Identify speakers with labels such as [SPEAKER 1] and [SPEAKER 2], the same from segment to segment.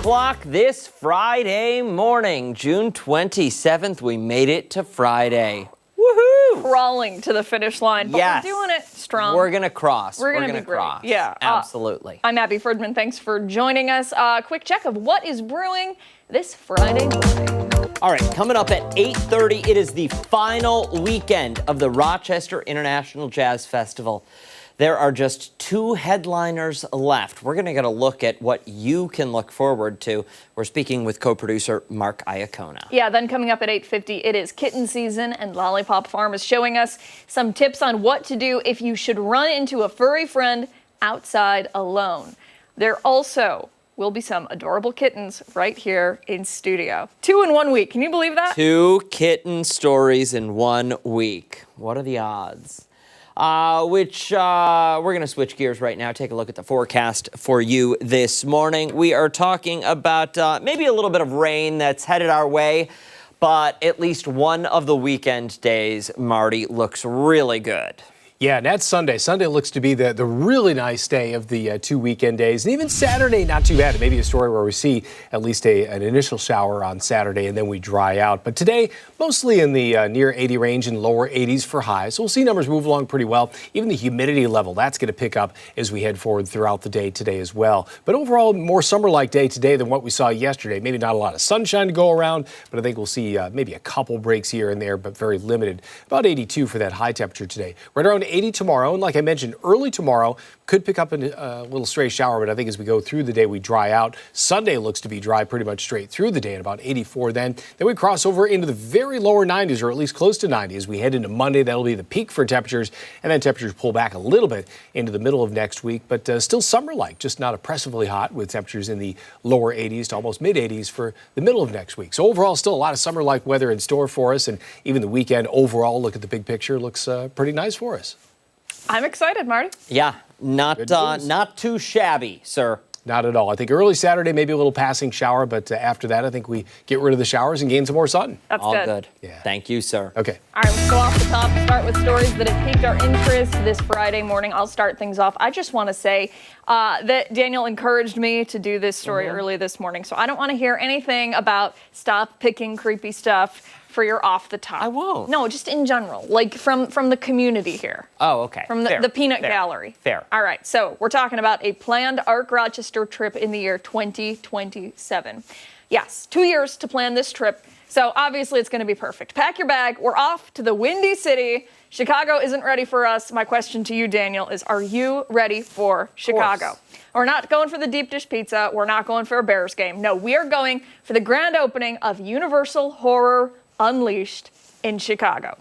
[SPEAKER 1] o'clock this Friday morning, June 27th. We made it to Friday. Woohoo!
[SPEAKER 2] Crawling to the finish line, but
[SPEAKER 1] yes.
[SPEAKER 2] We're doing it strong.
[SPEAKER 1] We're going to cross.
[SPEAKER 2] We're going to be
[SPEAKER 1] cross.
[SPEAKER 2] Great. Yeah.
[SPEAKER 1] Absolutely.
[SPEAKER 2] I'm Abi Fridmann. Thanks for joining us. Quick check of what is brewing this Friday morning.
[SPEAKER 1] All right, coming up at 8:30, it is the final weekend of the Rochester International Jazz Festival. There are just 2 headliners left. We're going to get a look at what you can look forward to. We're speaking with co-producer Mark Iacona.
[SPEAKER 2] Yeah, then coming up at 8:50, it is kitten season, and Lollipop Farm is showing us some tips on what to do if you should run into a furry friend outside alone. There also will be some adorable kittens right here in studio. 2 in 1 week. Can you believe that?
[SPEAKER 1] 2 kitten stories in 1 week. What are the odds? We're going to switch gears right now, take a look at the forecast for you this morning. We are talking about maybe a little bit of rain that's headed our way, but at least one of the weekend days, Marty, looks really good.
[SPEAKER 3] Yeah, and that's Sunday. Sunday looks to be the really nice day of the 2 weekend days. And even Saturday, not too bad. It may be a story where we see at least an initial shower on Saturday and then we dry out. But today, mostly in the near 80 range and lower 80s for highs. So we'll see numbers move along pretty well. Even the humidity level, that's going to pick up as we head forward throughout the day today as well. But overall, more summer-like day today than what we saw yesterday. Maybe not a lot of sunshine to go around, but I think we'll see maybe a couple breaks here and there, but very limited. About 82 for that high temperature today. Right around 80 tomorrow, and like I mentioned, early tomorrow could pick up a little stray shower, but I think as we go through the day, we dry out. Sunday looks to be dry pretty much straight through the day at about 84 then. Then we cross over into the very lower 90s, or at least close to 90 as we head into Monday. That'll be the peak for temperatures, and then temperatures pull back a little bit into the middle of next week, but still summer-like, just not oppressively hot with temperatures in the lower 80s to almost mid-80s for the middle of next week. So overall, still a lot of summer-like weather in store for us, and even the weekend overall, look at the big picture, looks pretty nice for us.
[SPEAKER 2] I'm excited, Marty.
[SPEAKER 1] Yeah, not too shabby, sir.
[SPEAKER 3] Not at all. I think early Saturday, maybe a little passing shower, but after that, I think we get rid of the showers and gain some more sun.
[SPEAKER 2] That's
[SPEAKER 1] all
[SPEAKER 2] good.
[SPEAKER 1] Good.
[SPEAKER 3] Yeah.
[SPEAKER 1] Thank you, sir.
[SPEAKER 3] Okay.
[SPEAKER 2] All right, let's go off the top. Start with stories that have piqued our interest this Friday morning. I'll start things off. I just want to say that Daniel encouraged me to do this story early this morning, so I don't want to hear anything about stop picking creepy stuff for your off the top.
[SPEAKER 1] I won't.
[SPEAKER 2] No, just in general, like from the community here.
[SPEAKER 1] Oh, okay.
[SPEAKER 2] From the peanut gallery.
[SPEAKER 1] Fair.
[SPEAKER 2] All right, so we're talking about a planned ARC Rochester trip in the year 2027. Yes, 2 years to plan this trip, so obviously it's going to be perfect. Pack your bag. We're off to the Windy City. Chicago isn't ready for us. My question to you, Daniel, is are you ready for Chicago? We're not going for the deep dish pizza. We're not going for a Bears game. No, we are going for the grand opening of Universal Horror Unleashed in Chicago.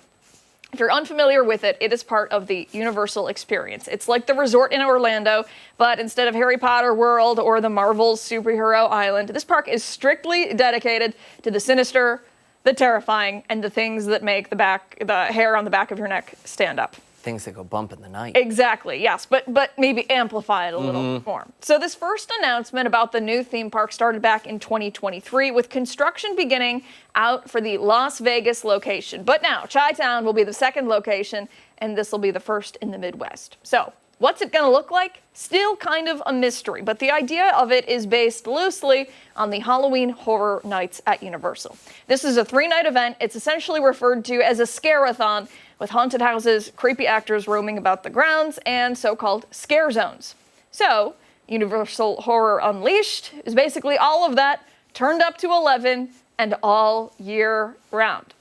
[SPEAKER 2] If you're unfamiliar with it, it is part of the Universal experience. It's like the resort in Orlando, but instead of Harry Potter World or the Marvel's Superhero Island, this park is strictly dedicated to the sinister, the terrifying, and the things that make the hair on the back of your neck stand up.
[SPEAKER 1] Things that go bump in the night.
[SPEAKER 2] Exactly, yes, but maybe amplify it a little more. So this first announcement about the new theme park started back in 2023 with construction beginning out for the Las Vegas location. But now Chi-Town will be the second location, and this will be the first in the Midwest. So what's it going to look like? Still kind of a mystery, but the idea of it is based loosely on the Halloween Horror Nights at Universal. This is a 3-night event. It's essentially referred to as a scare-a-thon, with haunted houses, creepy actors roaming about the grounds, and so-called scare zones. So, Universal Horror Unleashed is basically all of that turned up to 11 and all year round.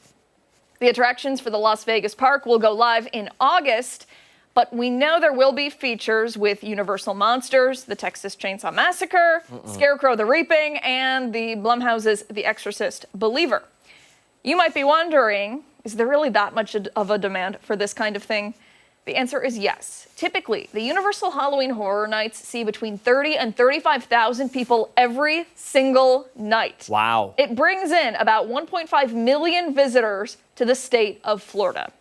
[SPEAKER 2] The attractions for the Las Vegas park will go live in August, but we know there will be features with Universal Monsters, the Texas Chainsaw Massacre, Scarecrow the Reaping, and the Blumhouse's The Exorcist Believer. You might be wondering, is there really that much of a demand for this kind of thing? The answer is yes. Typically, the Universal Halloween Horror Nights see between 30 and 35,000 people every single night.
[SPEAKER 1] Wow.
[SPEAKER 2] It brings in about 1.5 million visitors to the state of Florida.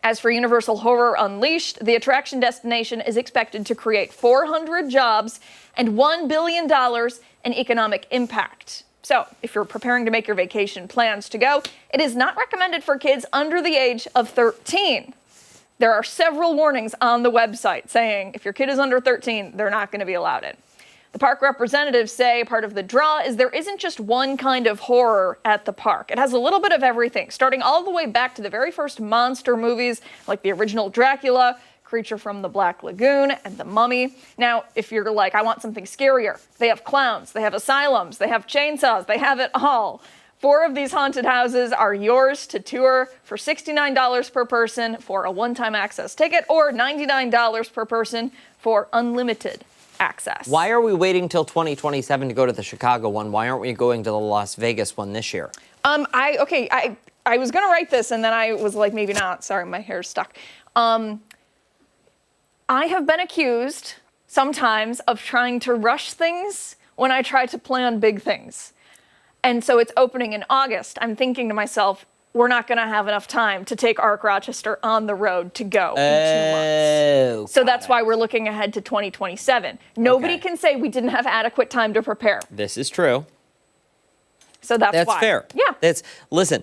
[SPEAKER 2] As for Universal Horror Unleashed, the attraction destination is expected to create 400 jobs and $1 billion in economic impact. So, if you're preparing to make your vacation plans to go, it is not recommended for kids under the age of 13. There are several warnings on the website saying if your kid is under 13, they're not going to be allowed in. The park representatives say part of the draw is there isn't just one kind of horror at the park. It has a little bit of everything, starting all the way back to the very first monster movies, like the original Dracula, Creature from the Black Lagoon, and The Mummy. Now, if you're like, I want something scarier, they have clowns, they have asylums, they have chainsaws, they have it all. 4 of these haunted houses are yours to tour for $69 per person for a one-time access ticket, or $99 per person for unlimited access.
[SPEAKER 1] Why are we waiting till 2027 to go to the Chicago one? Why aren't we going to the Las Vegas one this year?
[SPEAKER 2] I was gonna write this and then I was like, maybe not. Sorry, my hair's stuck. I have been accused sometimes of trying to rush things when I try to plan big things. And so it's opening in August. I'm thinking to myself, we're not going to have enough time to take Arc Rochester on the road to go in 2 months. So that's why we're looking ahead to 2027. Nobody can say we didn't have adequate time to prepare.
[SPEAKER 1] This is true.
[SPEAKER 2] So that's why.
[SPEAKER 1] That's fair.
[SPEAKER 2] Yeah.
[SPEAKER 1] Listen,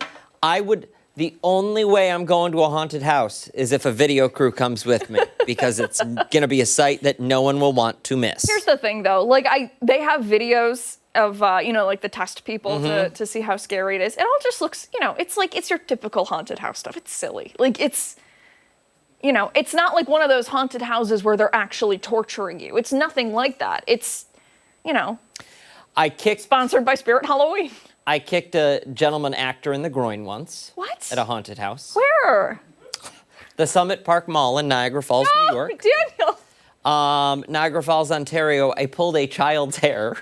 [SPEAKER 1] the only way I'm going to a haunted house is if a video crew comes with me, because it's going to be a sight that no one will want to miss.
[SPEAKER 2] Here's the thing, though. Like, they have videos of, like the test people to see how scary it is. It all just looks, it's your typical haunted house stuff. It's silly. Like, it's not like one of those haunted houses where they're actually torturing you. It's nothing like that. It's, sponsored by Spirit Halloween.
[SPEAKER 1] I kicked a gentleman actor in the groin once.
[SPEAKER 2] What?
[SPEAKER 1] At a haunted house.
[SPEAKER 2] Where?
[SPEAKER 1] The Summit Park Mall in Niagara Falls, New York.
[SPEAKER 2] Daniel.
[SPEAKER 1] Niagara Falls, Ontario. I pulled a child's hair.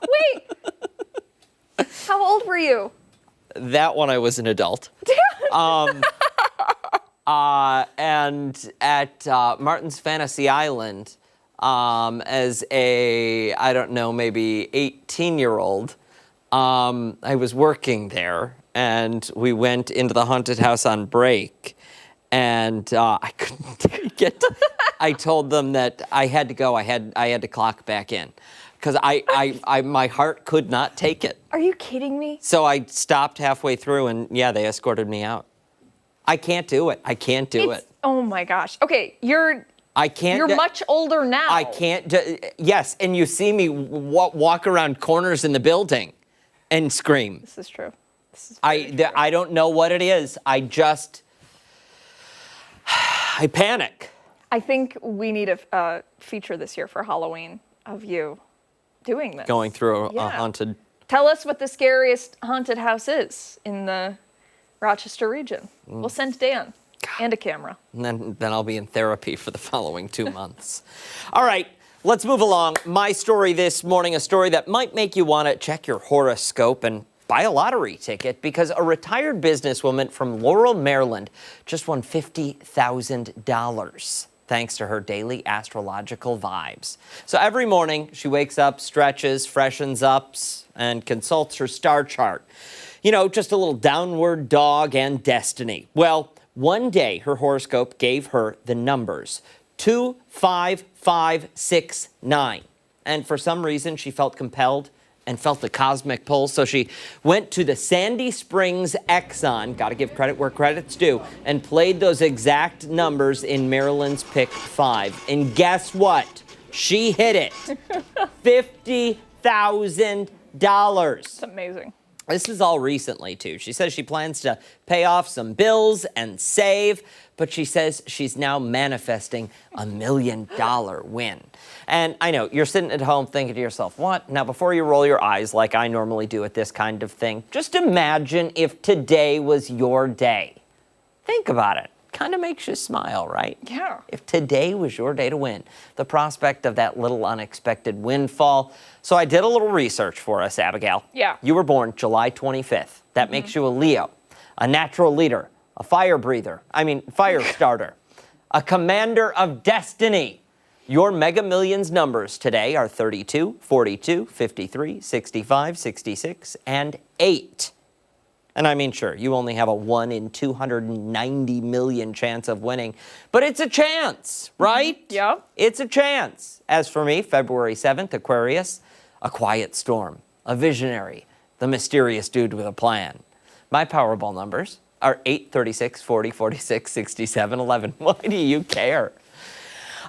[SPEAKER 2] Wait. How old were you?
[SPEAKER 1] That one I was an adult. And at Martin's Fantasy Island, as a, I don't know, maybe 18-year-old, I was working there, and we went into the haunted house on break, and I couldn't get. I told them that I had to go. I had to clock back in, because my heart could not take it.
[SPEAKER 2] Are you kidding me?
[SPEAKER 1] So I stopped halfway through, and yeah, they escorted me out. I can't do it. I can't do it.
[SPEAKER 2] Oh my gosh. Okay, You're much older now.
[SPEAKER 1] I can't. Yes, and you see me walk around corners in the building and scream.
[SPEAKER 2] This is true.
[SPEAKER 1] I don't know what it is. I panic.
[SPEAKER 2] I think we need a feature this year for Halloween of you doing this.
[SPEAKER 1] Going through a haunted.
[SPEAKER 2] Tell us what the scariest haunted house is in the Rochester region. We'll send Dan. And a camera.
[SPEAKER 1] And then I'll be in therapy for the following 2 months. All right, let's move along. My story this morning, a story that might make you want to check your horoscope and buy a lottery ticket, because a retired businesswoman from Laurel, Maryland just won $50,000 thanks to her daily astrological vibes. So every morning she wakes up, stretches, freshens up, and consults her star chart. Just a little downward dog and destiny. Well, one day, her horoscope gave her the numbers 2, 5, 5, 6, 9. And for some reason, she felt compelled and felt the cosmic pull. So she went to the Sandy Springs Exxon, got to give credit where credit's due, and played those exact numbers in Maryland's Pick 5. And guess what? She hit it. $50,000.
[SPEAKER 2] It's amazing.
[SPEAKER 1] This is all recently, too. She says she plans to pay off some bills and save, but she says she's now manifesting $1 million win. And I know, you're sitting at home thinking to yourself, what? Now, before you roll your eyes like I normally do at this kind of thing, just imagine if today was your day. Think about it. Kind of makes you smile, right?
[SPEAKER 2] Yeah.
[SPEAKER 1] If today was your day to win, the prospect of that little unexpected windfall. So I did a little research for us, Abigail.
[SPEAKER 2] Yeah.
[SPEAKER 1] You were born July 25th. That makes you a Leo, a natural leader, a fire starter, a commander of destiny. Your Mega Millions numbers today are 32, 42, 53, 65, 66, and 8. And I mean, sure, you only have a 1 in 290 million chance of winning, but it's a chance, right?
[SPEAKER 2] Yep.
[SPEAKER 1] It's a chance. As for me, February 7th, Aquarius, a quiet storm, a visionary, the mysterious dude with a plan. My Powerball numbers are 8, 36, 40, 46, 67, 11. Why do you care?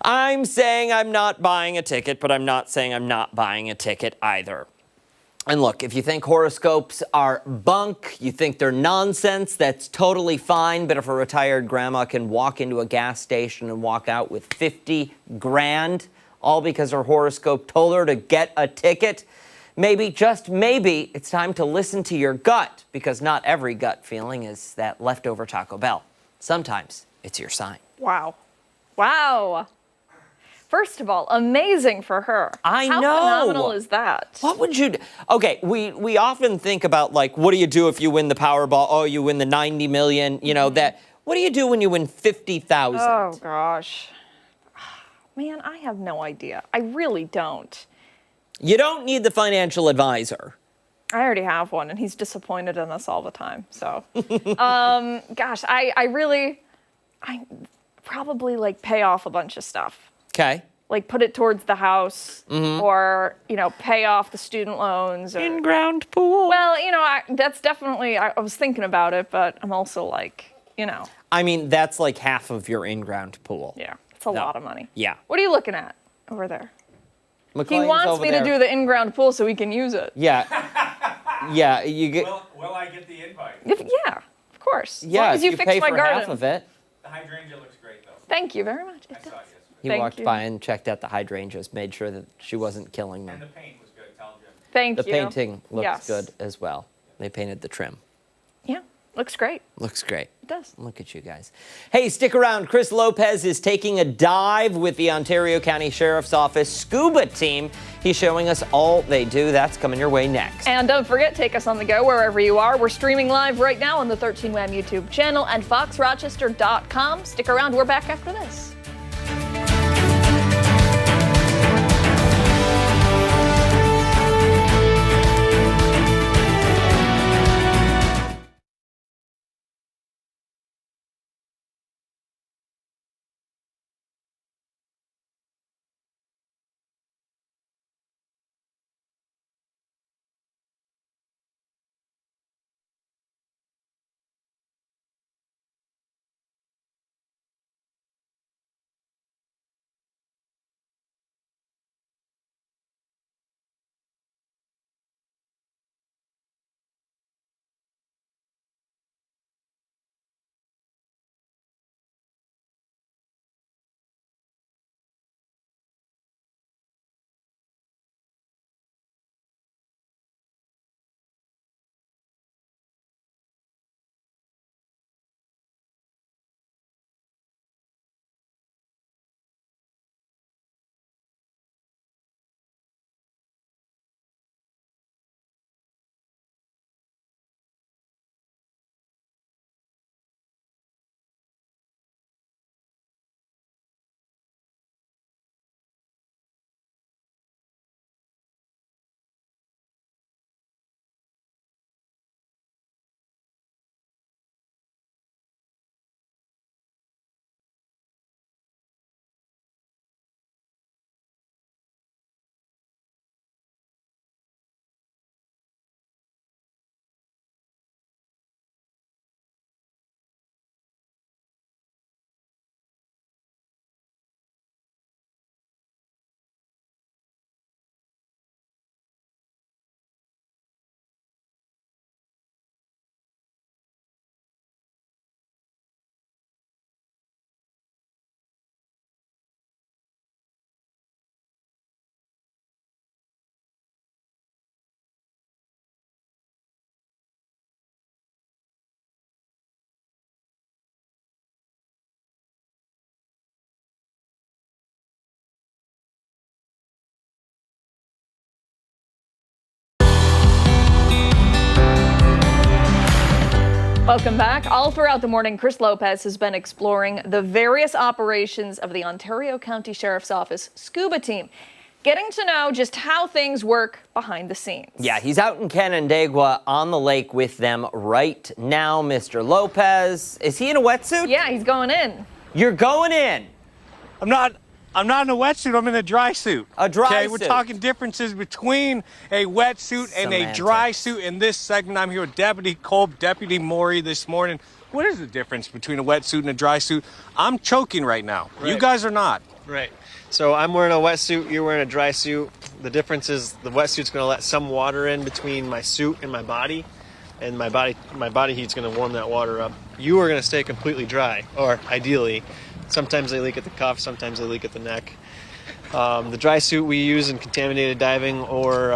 [SPEAKER 1] I'm saying I'm not buying a ticket, but I'm not saying I'm not buying a ticket either. And look, if you think horoscopes are bunk, you think they're nonsense, that's totally fine. But if a retired grandma can walk into a gas station and walk out with 50 grand, all because her horoscope told her to get a ticket, maybe, just maybe, it's time to listen to your gut, because not every gut feeling is that leftover Taco Bell. Sometimes it's your sign.
[SPEAKER 2] Wow. Wow. First of all, amazing for her.
[SPEAKER 1] I know.
[SPEAKER 2] How phenomenal is that?
[SPEAKER 1] What would you do? Okay, we often think about, like, what do you do if you win the Powerball? Oh, you win the 90 million, you know, that. What do you do when you win 50,000?
[SPEAKER 2] Oh, gosh. Man, I have no idea. I really don't.
[SPEAKER 1] You don't need the financial advisor.
[SPEAKER 2] I already have one, and he's disappointed in us all the time. So, gosh, I probably, like, pay off a bunch of stuff.
[SPEAKER 1] Okay.
[SPEAKER 2] Like, put it towards the house, or, you know, pay off the student loans. Or,
[SPEAKER 1] In-ground pool.
[SPEAKER 2] well, you know, that's definitely, I was thinking about it, but I'm also like, you know.
[SPEAKER 1] I mean, that's like half of your in-ground pool.
[SPEAKER 2] Yeah, it's a lot of money.
[SPEAKER 1] Yeah.
[SPEAKER 2] What are you looking at over there?
[SPEAKER 1] McLean's
[SPEAKER 2] He wants
[SPEAKER 1] over
[SPEAKER 2] me
[SPEAKER 1] there.
[SPEAKER 2] to do the in-ground pool so we can use it.
[SPEAKER 1] Yeah. Yeah, you get.
[SPEAKER 4] Will I get the invite?
[SPEAKER 2] Yeah, of course. As
[SPEAKER 1] Yeah,
[SPEAKER 2] long as you
[SPEAKER 1] if you
[SPEAKER 2] fix
[SPEAKER 1] pay
[SPEAKER 2] my
[SPEAKER 1] for
[SPEAKER 2] garden.
[SPEAKER 1] half of it.
[SPEAKER 4] The hydrangea looks great, though.
[SPEAKER 2] Thank you very much.
[SPEAKER 4] I saw it yesterday.
[SPEAKER 1] He
[SPEAKER 2] Thank
[SPEAKER 1] walked
[SPEAKER 2] you.
[SPEAKER 1] by and checked out the hydrangeas, made sure that she wasn't killing
[SPEAKER 4] And
[SPEAKER 1] them.
[SPEAKER 4] the paint was good, tell Jim.
[SPEAKER 2] Thank
[SPEAKER 1] The
[SPEAKER 2] you.
[SPEAKER 1] painting looks
[SPEAKER 2] Yes.
[SPEAKER 1] good as well. They painted the trim.
[SPEAKER 2] Yeah, looks great.
[SPEAKER 1] Looks great.
[SPEAKER 2] It does.
[SPEAKER 1] Look at you guys. Hey, stick around. Chris Lopez is taking a dive with the Ontario County Sheriff's Office Scuba team. He's showing us all they do. That's coming your way next.
[SPEAKER 2] And don't forget, take us on the go wherever you are. We're streaming live right now on the 13 WHAM YouTube channel and foxrochester.com. Stick around. We're back after this. Welcome back. All throughout the morning, Chris Lopez has been exploring the various operations of the Ontario County Sheriff's Office Scuba team, getting to know just how things work behind the scenes.
[SPEAKER 1] Yeah, he's out in Canandaigua on the lake with them right now, Mr. Lopez. Is he in a wetsuit?
[SPEAKER 2] Yeah, he's going in.
[SPEAKER 1] You're going in.
[SPEAKER 4] I'm not in a wetsuit, I'm in a dry suit.
[SPEAKER 1] A dry
[SPEAKER 4] Okay,
[SPEAKER 1] suit.
[SPEAKER 4] we're talking differences between a wetsuit and a dry suit. In this segment, I'm here with Deputy Kolb, Deputy Maury this morning. What is the difference between a wetsuit and a dry suit? I'm choking right now. You guys are not.
[SPEAKER 5] Right. So I'm wearing a wetsuit, you're wearing a dry suit. The difference is the wetsuit's going to let some water in between my suit and my body, and my body heat's going to warm that water up. You are going to stay completely dry, or ideally. Sometimes they leak at the cuff, sometimes they leak at the neck. The dry suit we use in contaminated diving or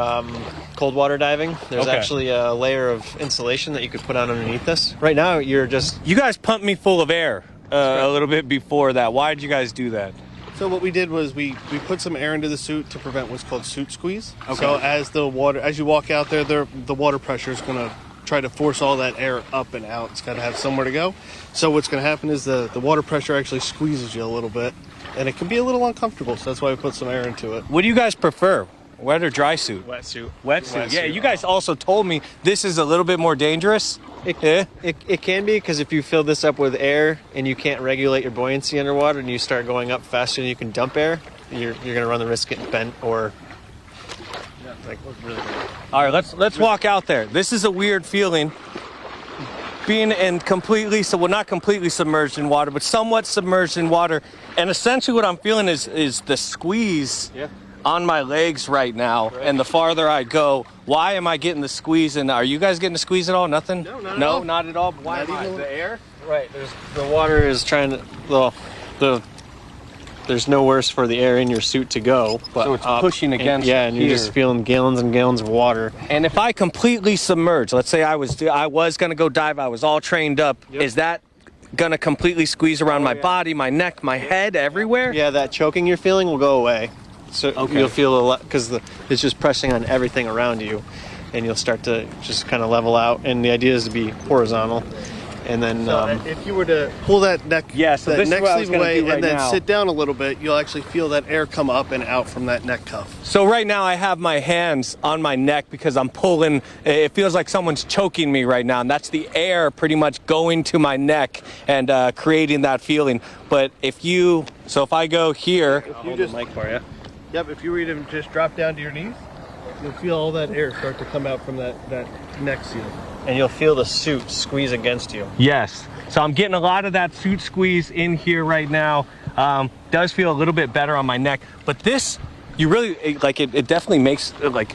[SPEAKER 5] cold water diving, there's actually a layer of insulation that you could put on underneath this. Right now, you're just...
[SPEAKER 4] You guys pumped me full of air a little bit before that. Why did you guys do that?
[SPEAKER 6] So what we did was we put some air into the suit to prevent what's called suit squeeze.
[SPEAKER 4] Okay.
[SPEAKER 6] So as you walk out there, the water pressure is going to try to force all that air up and out. It's got to have somewhere to go. So what's going to happen is the water pressure actually squeezes you a little bit, and it can be a little uncomfortable. So that's why we put some air into it.
[SPEAKER 4] What do you guys prefer? Wet or dry suit?
[SPEAKER 5] Wetsuit.
[SPEAKER 4] Wetsuit. Yeah, you guys also told me this is a little bit more dangerous.
[SPEAKER 5] It can be, because if you fill this up with air and you can't regulate your buoyancy underwater and you start going up faster than you can dump air, you're going to run the risk of getting bent or really bad.
[SPEAKER 4] All right, let's walk out there. This is a weird feeling. Being in not completely submerged in water, but somewhat submerged in water. And essentially what I'm feeling is the squeeze on my legs right now. Right. And the farther I go, why am I getting the squeeze? And are you guys getting the squeeze at all? Nothing?
[SPEAKER 5] No, not at all.
[SPEAKER 4] Not at all. Why
[SPEAKER 5] not
[SPEAKER 4] am I?
[SPEAKER 5] even
[SPEAKER 4] The air?
[SPEAKER 5] Right. The water is trying to... There's nowhere for the air in your suit to go. But
[SPEAKER 4] so it's pushing against
[SPEAKER 5] and you're just feeling gallons and gallons of water.
[SPEAKER 4] And if I completely submerge, let's say I was going to go dive, I was all trained up, is that going to completely squeeze around my body, my neck, my head, everywhere?
[SPEAKER 5] Yeah, that choking you're feeling will go away. So you'll feel a lot, because it's just pressing on everything around you, and you'll start to just kind of level out. And the idea is to be horizontal. And then
[SPEAKER 6] if you were to pull that neck, that neck sleeve away and then sit down a little bit, you'll actually feel that air come up and out from that neck cuff.
[SPEAKER 4] So right now I have my hands on my neck because I'm pulling. It feels like someone's choking me right now, and that's the air pretty much going to my neck and creating that feeling. But if I go here,
[SPEAKER 5] if you just mic for you.
[SPEAKER 6] Yep, if you were to just drop down to your knees, you'll feel all that air start to come out from that neck seal.
[SPEAKER 5] And you'll feel the suit squeeze against you.
[SPEAKER 4] yes. So I'm getting a lot of that suit squeeze in here right now. Does feel a little bit better on my neck, but this, you really it definitely makes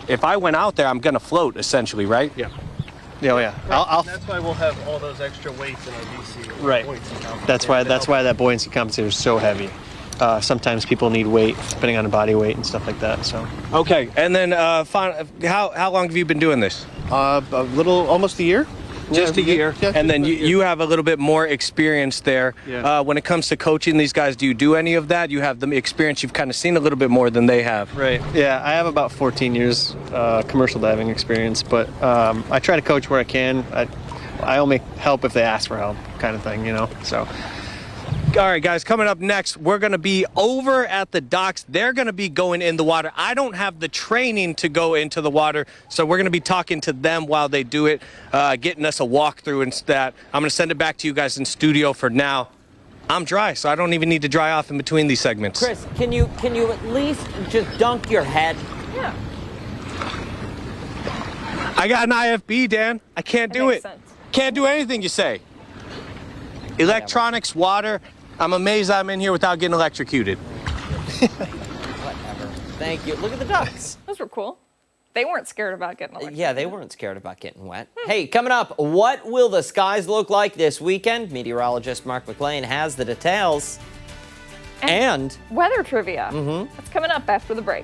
[SPEAKER 4] if I went out there, I'm gonna float essentially, right?
[SPEAKER 5] Yeah. Yeah, yeah.
[SPEAKER 6] Right. That's why we'll have all those extra weights in our DC.
[SPEAKER 5] Right. That's why that buoyancy compensator is so heavy. Sometimes people need weight, depending on the body weight and stuff like that. So.
[SPEAKER 4] Okay, and then how long have you been doing this?
[SPEAKER 6] Almost a year.
[SPEAKER 4] Just a year.
[SPEAKER 6] Yeah,
[SPEAKER 4] and then you have a little bit more experience there.
[SPEAKER 6] Yeah.
[SPEAKER 4] When it comes to coaching these guys, do you do any of that? You have the experience, you've kind of seen a little bit more than they have.
[SPEAKER 5] Right. Yeah, I have about 14 years commercial diving experience, but I try to coach where I can. I only help if they ask for help, kind of thing, so.
[SPEAKER 4] All right, guys, coming up next, we're going to be over at the docks. They're going to be going in the water. I don't have the training to go into the water, so we're going to be talking to them while they do it, getting us a walkthrough and that. I'm going to send it back to you guys in studio for now. I'm dry, so I don't even need to dry off in between these segments.
[SPEAKER 1] Chris, can you at least just dunk your head?
[SPEAKER 2] Yeah.
[SPEAKER 4] I got an IFB, Dan. I can't do it.
[SPEAKER 2] Sense.
[SPEAKER 4] Can't do anything you say. Electronics, water. I'm amazed I'm in here without getting electrocuted.
[SPEAKER 1] Whatever. Thank you. Look at the ducks.
[SPEAKER 2] Those were cool. They weren't scared about getting electrocuted.
[SPEAKER 1] Yeah, they weren't scared about getting wet. Hey, coming up, what will the skies look like this weekend? Meteorologist Mark McLean has the details. And
[SPEAKER 2] weather trivia. That's coming up after the break.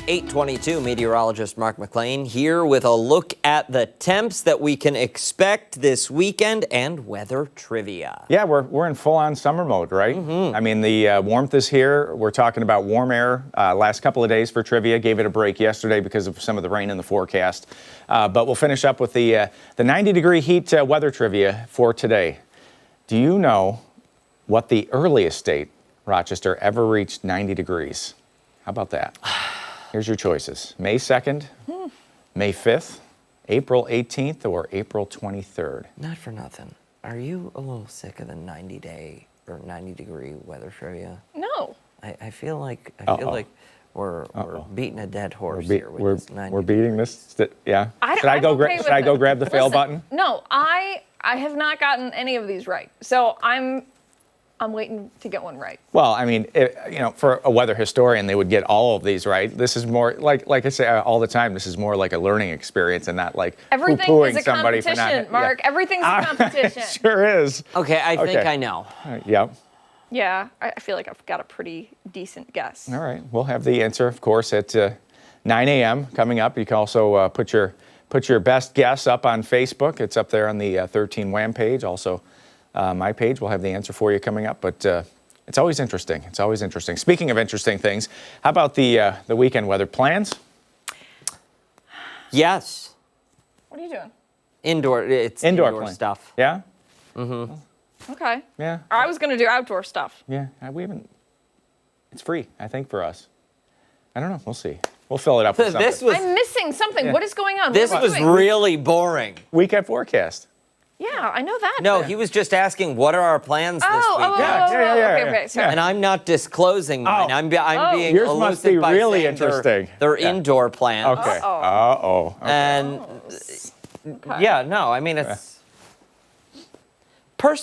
[SPEAKER 1] 8:22, meteorologist Mark McLean here with a look at the temps that we can expect this weekend and weather trivia.
[SPEAKER 7] Yeah, we're in full-on summer mode, right? I mean, the warmth is here. We're talking about warm air last couple of days for trivia. Gave it a break yesterday because of some of the rain in the forecast. But we'll finish up with the 90-degree heat weather trivia for today. Do you know what the earliest date Rochester ever reached 90 degrees? How about that? Here's your choices. May 2nd, May 5th, April 18th, or April 23rd.
[SPEAKER 1] Not for nothing. Are you a little sick of the 90-day or 90-degree weather trivia?
[SPEAKER 2] No.
[SPEAKER 1] I feel like we're beating a dead horse
[SPEAKER 7] We're,
[SPEAKER 1] here with
[SPEAKER 7] we're,
[SPEAKER 1] this 90.
[SPEAKER 7] we're beating this. Yeah.
[SPEAKER 2] Should I
[SPEAKER 7] go grab the fail button?
[SPEAKER 2] No, I have not gotten any of these right. So I'm waiting to get one right.
[SPEAKER 7] Well, I mean, for a weather historian, they would get all of these right. This is more like I say all the time. This is more like a learning experience and not like
[SPEAKER 2] everything
[SPEAKER 7] poo-pooing
[SPEAKER 2] is a
[SPEAKER 7] somebody for
[SPEAKER 2] competition,
[SPEAKER 7] not.
[SPEAKER 2] Mark.
[SPEAKER 7] Yeah.
[SPEAKER 2] Everything's a competition.
[SPEAKER 7] Sure is.
[SPEAKER 1] Okay, I think I know.
[SPEAKER 7] Yep.
[SPEAKER 2] Yeah, I feel like I've got a pretty decent guess.
[SPEAKER 7] All right. We'll have the answer, of course, at 9 a.m. coming up. You can also put your best guess up on Facebook. It's up there on the 13 Wham page. Also, my page. We'll have the answer for you coming up. But it's always interesting. It's always interesting. Speaking of interesting things, how about the weekend weather plans?
[SPEAKER 1] Yes.
[SPEAKER 2] What are you doing?
[SPEAKER 1] Indoor. It's indoor stuff.
[SPEAKER 7] Yeah.
[SPEAKER 2] Okay.
[SPEAKER 7] Yeah.
[SPEAKER 2] I was going to do outdoor stuff.
[SPEAKER 7] Yeah. We haven't. It's free, I think, for us. I don't know. We'll see. We'll fill it up with something.
[SPEAKER 2] I'm missing something.
[SPEAKER 7] Yeah.
[SPEAKER 2] What is going on?
[SPEAKER 1] This
[SPEAKER 2] what are we
[SPEAKER 1] was
[SPEAKER 2] doing?
[SPEAKER 1] really boring.
[SPEAKER 7] Weekend forecast.
[SPEAKER 2] Yeah, I know that.
[SPEAKER 1] No, he was just asking what are our plans this weekend.
[SPEAKER 7] Yeah.
[SPEAKER 2] Okay, sorry.
[SPEAKER 1] And I'm not disclosing mine. I'm being
[SPEAKER 7] Yours must
[SPEAKER 1] elusive
[SPEAKER 7] be
[SPEAKER 1] by
[SPEAKER 7] really
[SPEAKER 1] saying
[SPEAKER 7] interesting.
[SPEAKER 1] They're indoor plans.
[SPEAKER 7] Okay. Uh-oh. Okay.
[SPEAKER 1] And I mean it's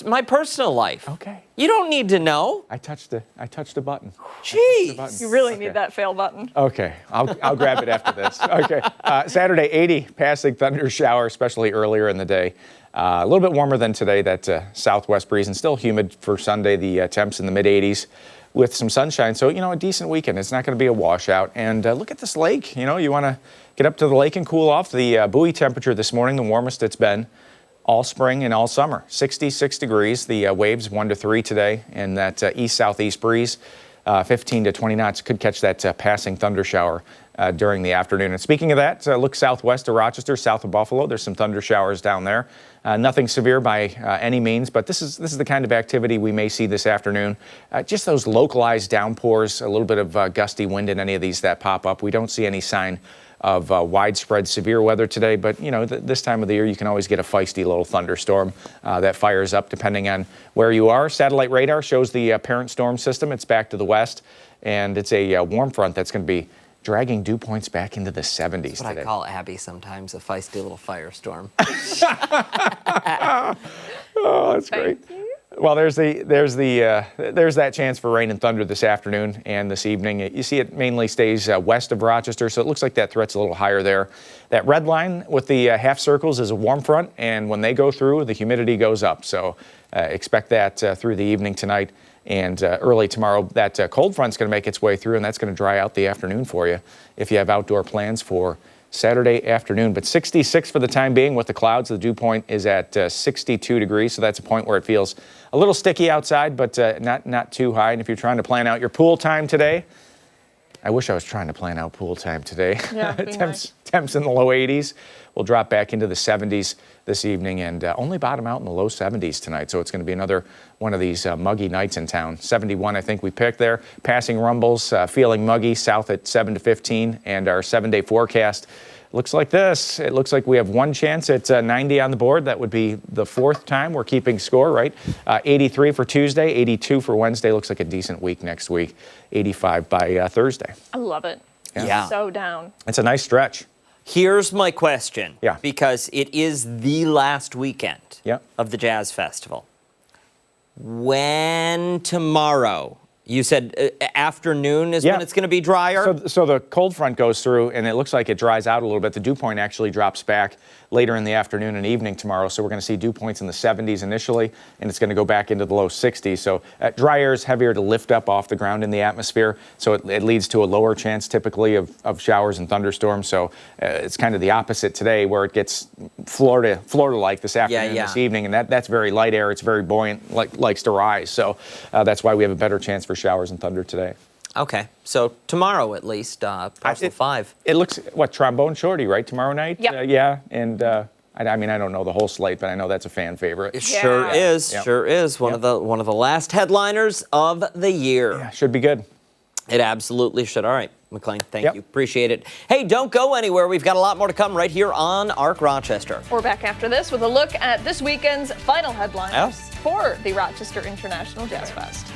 [SPEAKER 1] my personal life.
[SPEAKER 7] Okay.
[SPEAKER 1] You don't need to know.
[SPEAKER 7] I touched a button.
[SPEAKER 1] Jeez.
[SPEAKER 2] You really need that fail button.
[SPEAKER 7] Okay, I'll grab it after this. Okay, Saturday, 80, passing thunder shower, especially earlier in the day. A little bit warmer than today, that southwest breeze, and still humid for Sunday, the temps in the mid-80s with some sunshine. So, a decent weekend. It's not going to be a washout. And look at this lake. You want to get up to the lake and cool off. The buoy temperature this morning, the warmest it's been all spring and all summer. 66 degrees. The waves 1 to 3 today, and that east-southeast breeze, 15 to 20 knots. Could catch that passing thunder shower during the afternoon. And speaking of that, look southwest of Rochester, south of Buffalo. There's some thunder showers down there. Nothing severe by any means, but this is the kind of activity we may see this afternoon. Just those localized downpours, a little bit of gusty wind in any of these that pop up. We don't see any sign of widespread severe weather today, but this time of the year you can always get a feisty little thunderstorm that fires up depending on where you are. Satellite radar shows the parent storm system. It's back to the west, and it's a warm front that's going to be dragging dew points back into the 70s
[SPEAKER 1] That's what
[SPEAKER 7] today.
[SPEAKER 1] I call Abby sometimes, a feisty little firestorm.
[SPEAKER 7] Oh, that's great. Well, there's that chance for rain and thunder this afternoon and this evening. You see it mainly stays west of Rochester, so it looks like that threat's a little higher there. That red line with the half circles is a warm front, and when they go through, the humidity goes up. So expect that through the evening tonight and early tomorrow. That cold front's going to make its way through, and that's going to dry out the afternoon for you if you have outdoor plans for Saturday afternoon. But 66 for the time being with the clouds. The dew point is at 62 degrees, so that's a point where it feels a little sticky outside, but not too high. And if you're trying to plan out your pool time today, I wish I was trying to plan out pool time today.
[SPEAKER 2] Yeah,
[SPEAKER 7] temps in the low 80s. We'll drop back into the 70s this evening and only bottom out in the low 70s tonight. So it's going to be another one of these muggy nights in town. 71, I think we picked there. Passing rumbles, feeling muggy, south at 7 to 15. And our 7-day forecast looks like this. It looks like we have one chance at 90 on the board. That would be the fourth time we're keeping score, right? 83 for Tuesday, 82 for Wednesday. Looks like a decent week next week. 85 by Thursday.
[SPEAKER 2] I love it.
[SPEAKER 1] Yeah.
[SPEAKER 2] So down.
[SPEAKER 7] It's a nice stretch.
[SPEAKER 1] Here's my question.
[SPEAKER 7] Yeah.
[SPEAKER 1] Because it is the last weekend
[SPEAKER 7] Yeah.
[SPEAKER 1] of the Jazz Festival. When tomorrow You said afternoon is when it's going to be drier?
[SPEAKER 7] So the cold front goes through, and it looks like it dries out a little bit. The dew point actually drops back later in the afternoon and evening tomorrow, so we're going to see dew points in the 70s initially, and it's going to go back into the low 60s. So dry air is heavier to lift up off the ground in the atmosphere, so it leads to a lower chance typically of showers and thunderstorms. So it's kind of the opposite today, where it gets Florida-like this afternoon, this evening, and that's very light air. It's very buoyant, likes to rise. So that's why we have a better chance for showers and thunder today.
[SPEAKER 1] Okay, so tomorrow at least, parcel 5.
[SPEAKER 7] It looks, Trombone Shorty, right, tomorrow night?
[SPEAKER 2] Yep.
[SPEAKER 7] Yeah, and I mean, I don't know the whole slate, but I know that's a fan favorite.
[SPEAKER 1] It sure is,
[SPEAKER 7] Yep.
[SPEAKER 1] sure is. One of the last headliners of the year.
[SPEAKER 7] Yeah, should be good.
[SPEAKER 1] It absolutely should. All right, McLean, thank you. Appreciate it. Hey, don't go anywhere. We've got a lot more to come right here on ARC Rochester.
[SPEAKER 2] We're back after this with a look at this weekend's final headliners for the Rochester International Jazz Fest.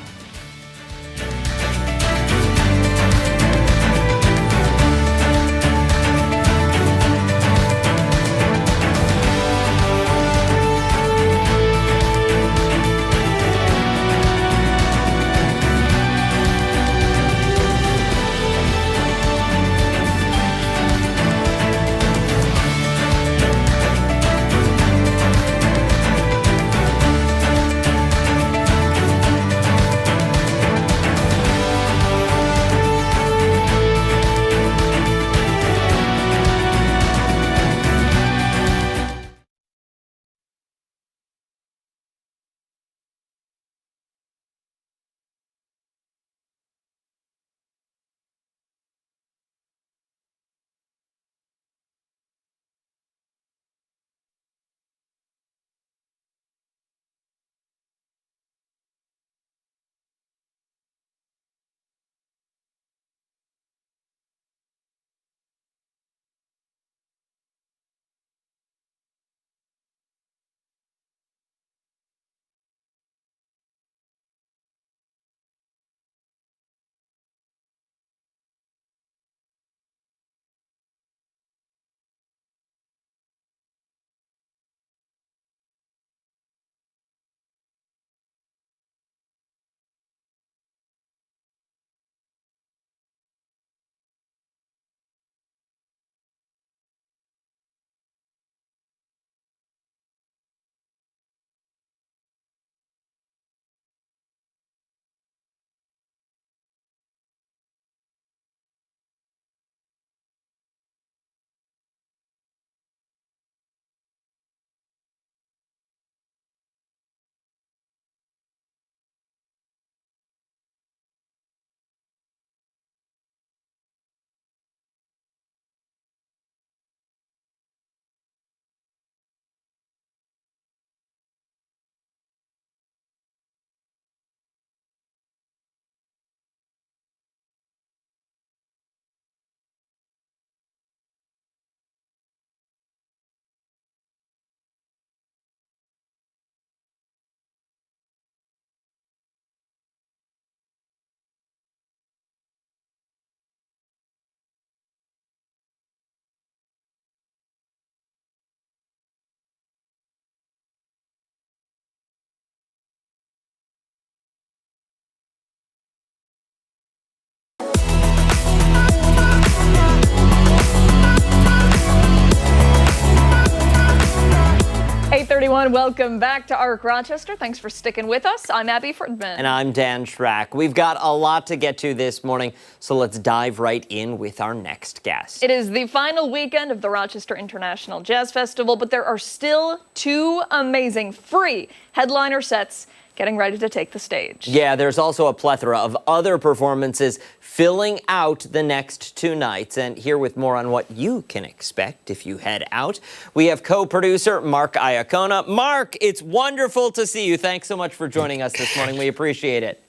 [SPEAKER 2] Everyone, welcome back to ARC Rochester. Thanks for sticking with us. I'm Abi Fridmann.
[SPEAKER 1] And I'm Dan Schrack. We've got a lot to get to this morning, so let's dive right in with our next guest.
[SPEAKER 2] It is the final weekend of the Rochester International Jazz Festival, but there are still 2 amazing free headliner sets getting ready to take the stage.
[SPEAKER 1] Yeah, there's also a plethora of other performances filling out the next 2 nights. And here with more on what you can expect if you head out, we have co-producer Mark Iacona. Mark, it's wonderful to see you. Thanks so much for joining us this morning. We appreciate it.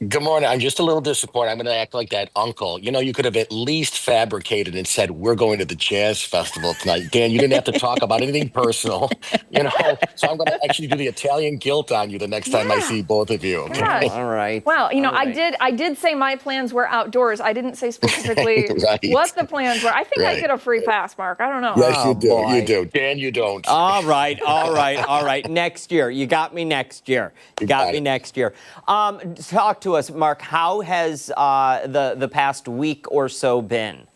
[SPEAKER 8] Good morning. I'm just a little disappointed. I'm going to act like that uncle. You know, you could have at least fabricated and said, we're going to the jazz festival tonight. Dan, you didn't have to talk about anything personal, you know. So I'm going to actually do the Italian guilt on you the next time I see both of you. Okay?
[SPEAKER 2] Gosh.
[SPEAKER 1] All right.
[SPEAKER 2] Well, you know,
[SPEAKER 1] All right.
[SPEAKER 2] I did say my plans were outdoors. I didn't say specifically what the plans were. I think I get a free pass, Mark. I don't know.
[SPEAKER 8] Yes, you do.
[SPEAKER 1] boy.
[SPEAKER 8] You do. Dan, you don't.
[SPEAKER 1] All right. Next year. You got me next year. You got me next year. Talk to to us, Mark, how has the past week or so been?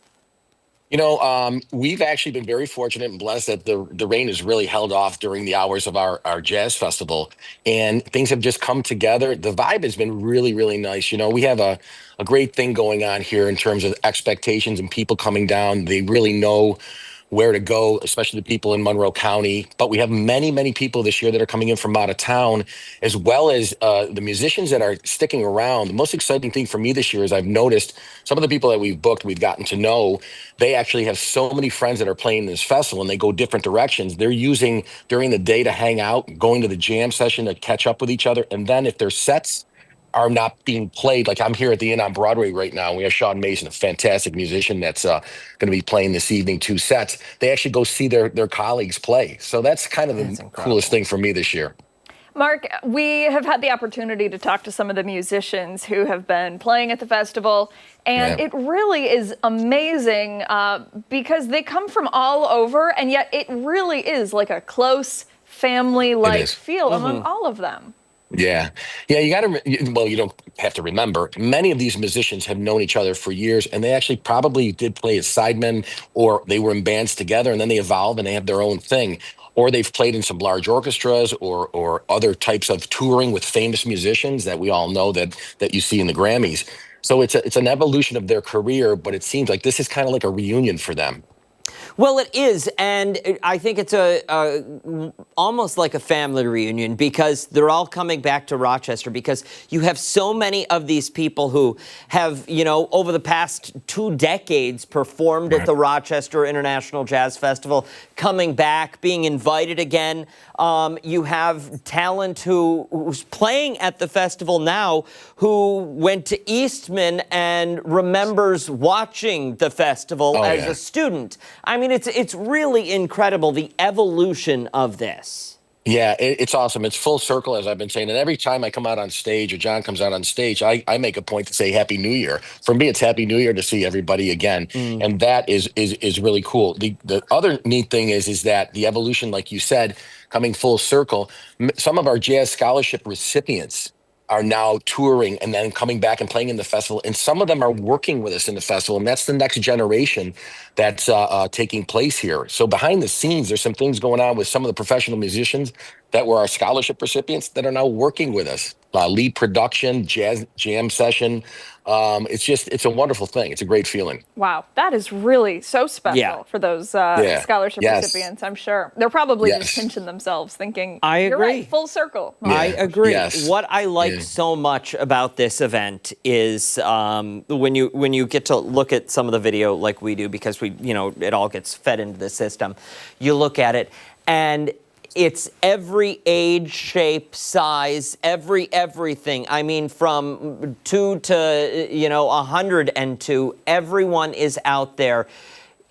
[SPEAKER 8] We've actually been very fortunate and blessed that the rain has really held off during the hours of our jazz festival, and things have just come together. The vibe has been really, really nice. We have a great thing going on here in terms of expectations and people coming down. They really know where to go, especially the people in Monroe County. But we have many, many people this year that are coming in from out of town, as well as the musicians that are sticking around. The most exciting thing for me this year is I've noticed some of the people that we've booked, we've gotten to know, they actually have so many friends that are playing this festival and they go different directions. They're using during the day to hang out, going to the jam session to catch up with each other. And then if their sets are not being played. Like I'm here at the Inn on Broadway right now. We have Sean Mason, a fantastic musician that's going to be playing this evening 2 sets. They actually go see their colleagues play. So that's kind of the coolest thing for me this year.
[SPEAKER 2] Mark, we have had the opportunity to talk to some of the musicians who have been playing at the festival, and it really is amazing because they come from all over, and yet it really is like a close family-like feel among all of them.
[SPEAKER 8] Yeah. You got to, well, you don't have to remember, many of these musicians have known each other for years, and they actually probably did play as sidemen, or they were in bands together, and then they evolved and they have their own thing. Or they've played in some large orchestras or other types of touring with famous musicians that we all know that you see in the Grammys. So it's an evolution of their career, but it seems like this is kind of like a reunion for them.
[SPEAKER 1] Well, it is, and I think it's almost like a family reunion because they're all coming back to Rochester because you have so many of these people who have, over the past 2 decades performed at the Rochester International Jazz Festival, coming back, being invited again. You have talent who's playing at the festival now who went to Eastman and remembers watching the festival as a student. I mean, it's really incredible, the evolution of this.
[SPEAKER 8] Yeah, it's awesome. It's full circle, as I've been saying. And every time I come out on stage or John comes out on stage, I make a point to say Happy New Year. For me, it's Happy New Year to see everybody again. And that is really cool. The other neat thing is that the evolution, like you said, coming full circle, some of our jazz scholarship recipients are now touring and then coming back and playing in the festival. And some of them are working with us in the festival. And that's the next generation that's taking place here. So behind the scenes, there's some things going on with some of the professional musicians that were our scholarship recipients that are now working with us. Lead production, jam session. It's a wonderful thing. It's a great feeling.
[SPEAKER 2] Wow, that is really so special for those scholarship recipients, I'm sure. They're probably just pinching themselves thinking,
[SPEAKER 1] I agree.
[SPEAKER 2] You're right, full circle.
[SPEAKER 1] I agree.
[SPEAKER 8] Yes.
[SPEAKER 1] What I like so much about this event is when you get to look at some of the video like we do, because it all gets fed into the system, you look at it and it's every age, shape, size, everything. I mean, from 2 to 102, everyone is out there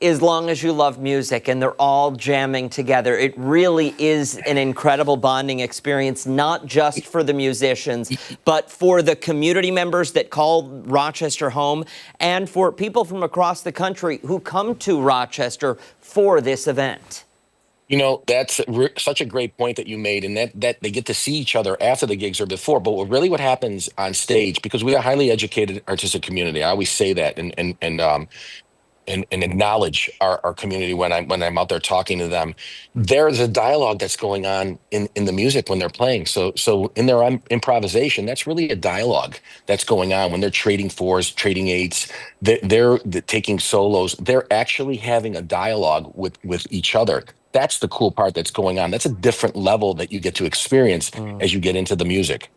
[SPEAKER 1] as long as you love music, and they're all jamming together. It really is an incredible bonding experience, not just for the musicians, but for the community members that call Rochester home, and for people from across the country who come to Rochester for this event.
[SPEAKER 8] That's such a great point that you made, and that they get to see each other after the gigs or before. But what happens on stage, because we are a highly educated artistic community, I always say that and acknowledge our community when I'm out there talking to them. There's a dialogue that's going on in the music when they're playing. So in their improvisation, that's really a dialogue that's going on when they're trading 4s, trading 8s. They're taking solos. They're actually having a dialogue with each other. That's the cool part that's going on. That's a different level that you get to experience as you get into the music.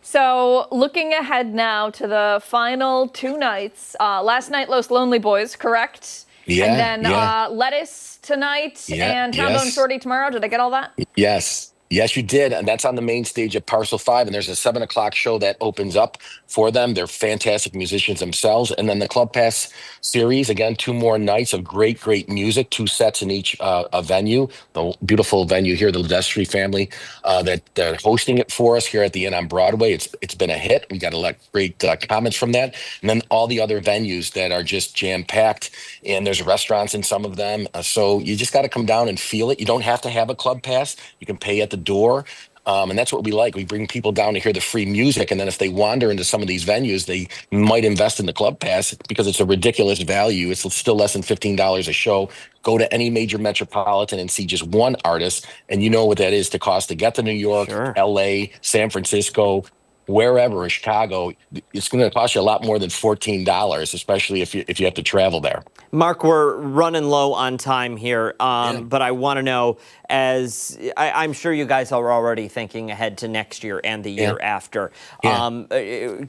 [SPEAKER 2] So looking ahead now to the final 2 nights. Last night, Los Lonely Boys, correct?
[SPEAKER 8] Yeah.
[SPEAKER 2] And then Lettuce tonight and Trombone Shorty tomorrow. Did I get all that?
[SPEAKER 8] Yes. Yes, you did. And that's on the main stage at Parcel 5. And there's a 7 o'clock show that opens up for them. They're fantastic musicians themselves. And then the Club Pass series, again, 2 more nights of great, great music, 2 sets in each venue. The beautiful venue here, the Ledestri family, that they're hosting it for us here at the Inn on Broadway. It's been a hit. We got a lot of great comments from that. And then all the other venues that are just jam-packed. And there's restaurants in some of them. So you just got to come down and feel it. You don't have to have a Club Pass. You can pay at the door. And that's what we like. We bring people down to hear the free music. And then if they wander into some of these venues, they might invest in the club pass because it's a ridiculous value. It's still less than $15 a show. Go to any major metropolitan and see just one artist. And you know what that is to cost to get to New York,
[SPEAKER 1] Sure.
[SPEAKER 8] LA, San Francisco, wherever in Chicago. It's going to cost you a lot more than $14, especially if you have to travel there.
[SPEAKER 1] Mark, we're running low on time here, but I want to know, as I'm sure you guys are already thinking ahead to next year and the year after.
[SPEAKER 8] Yeah.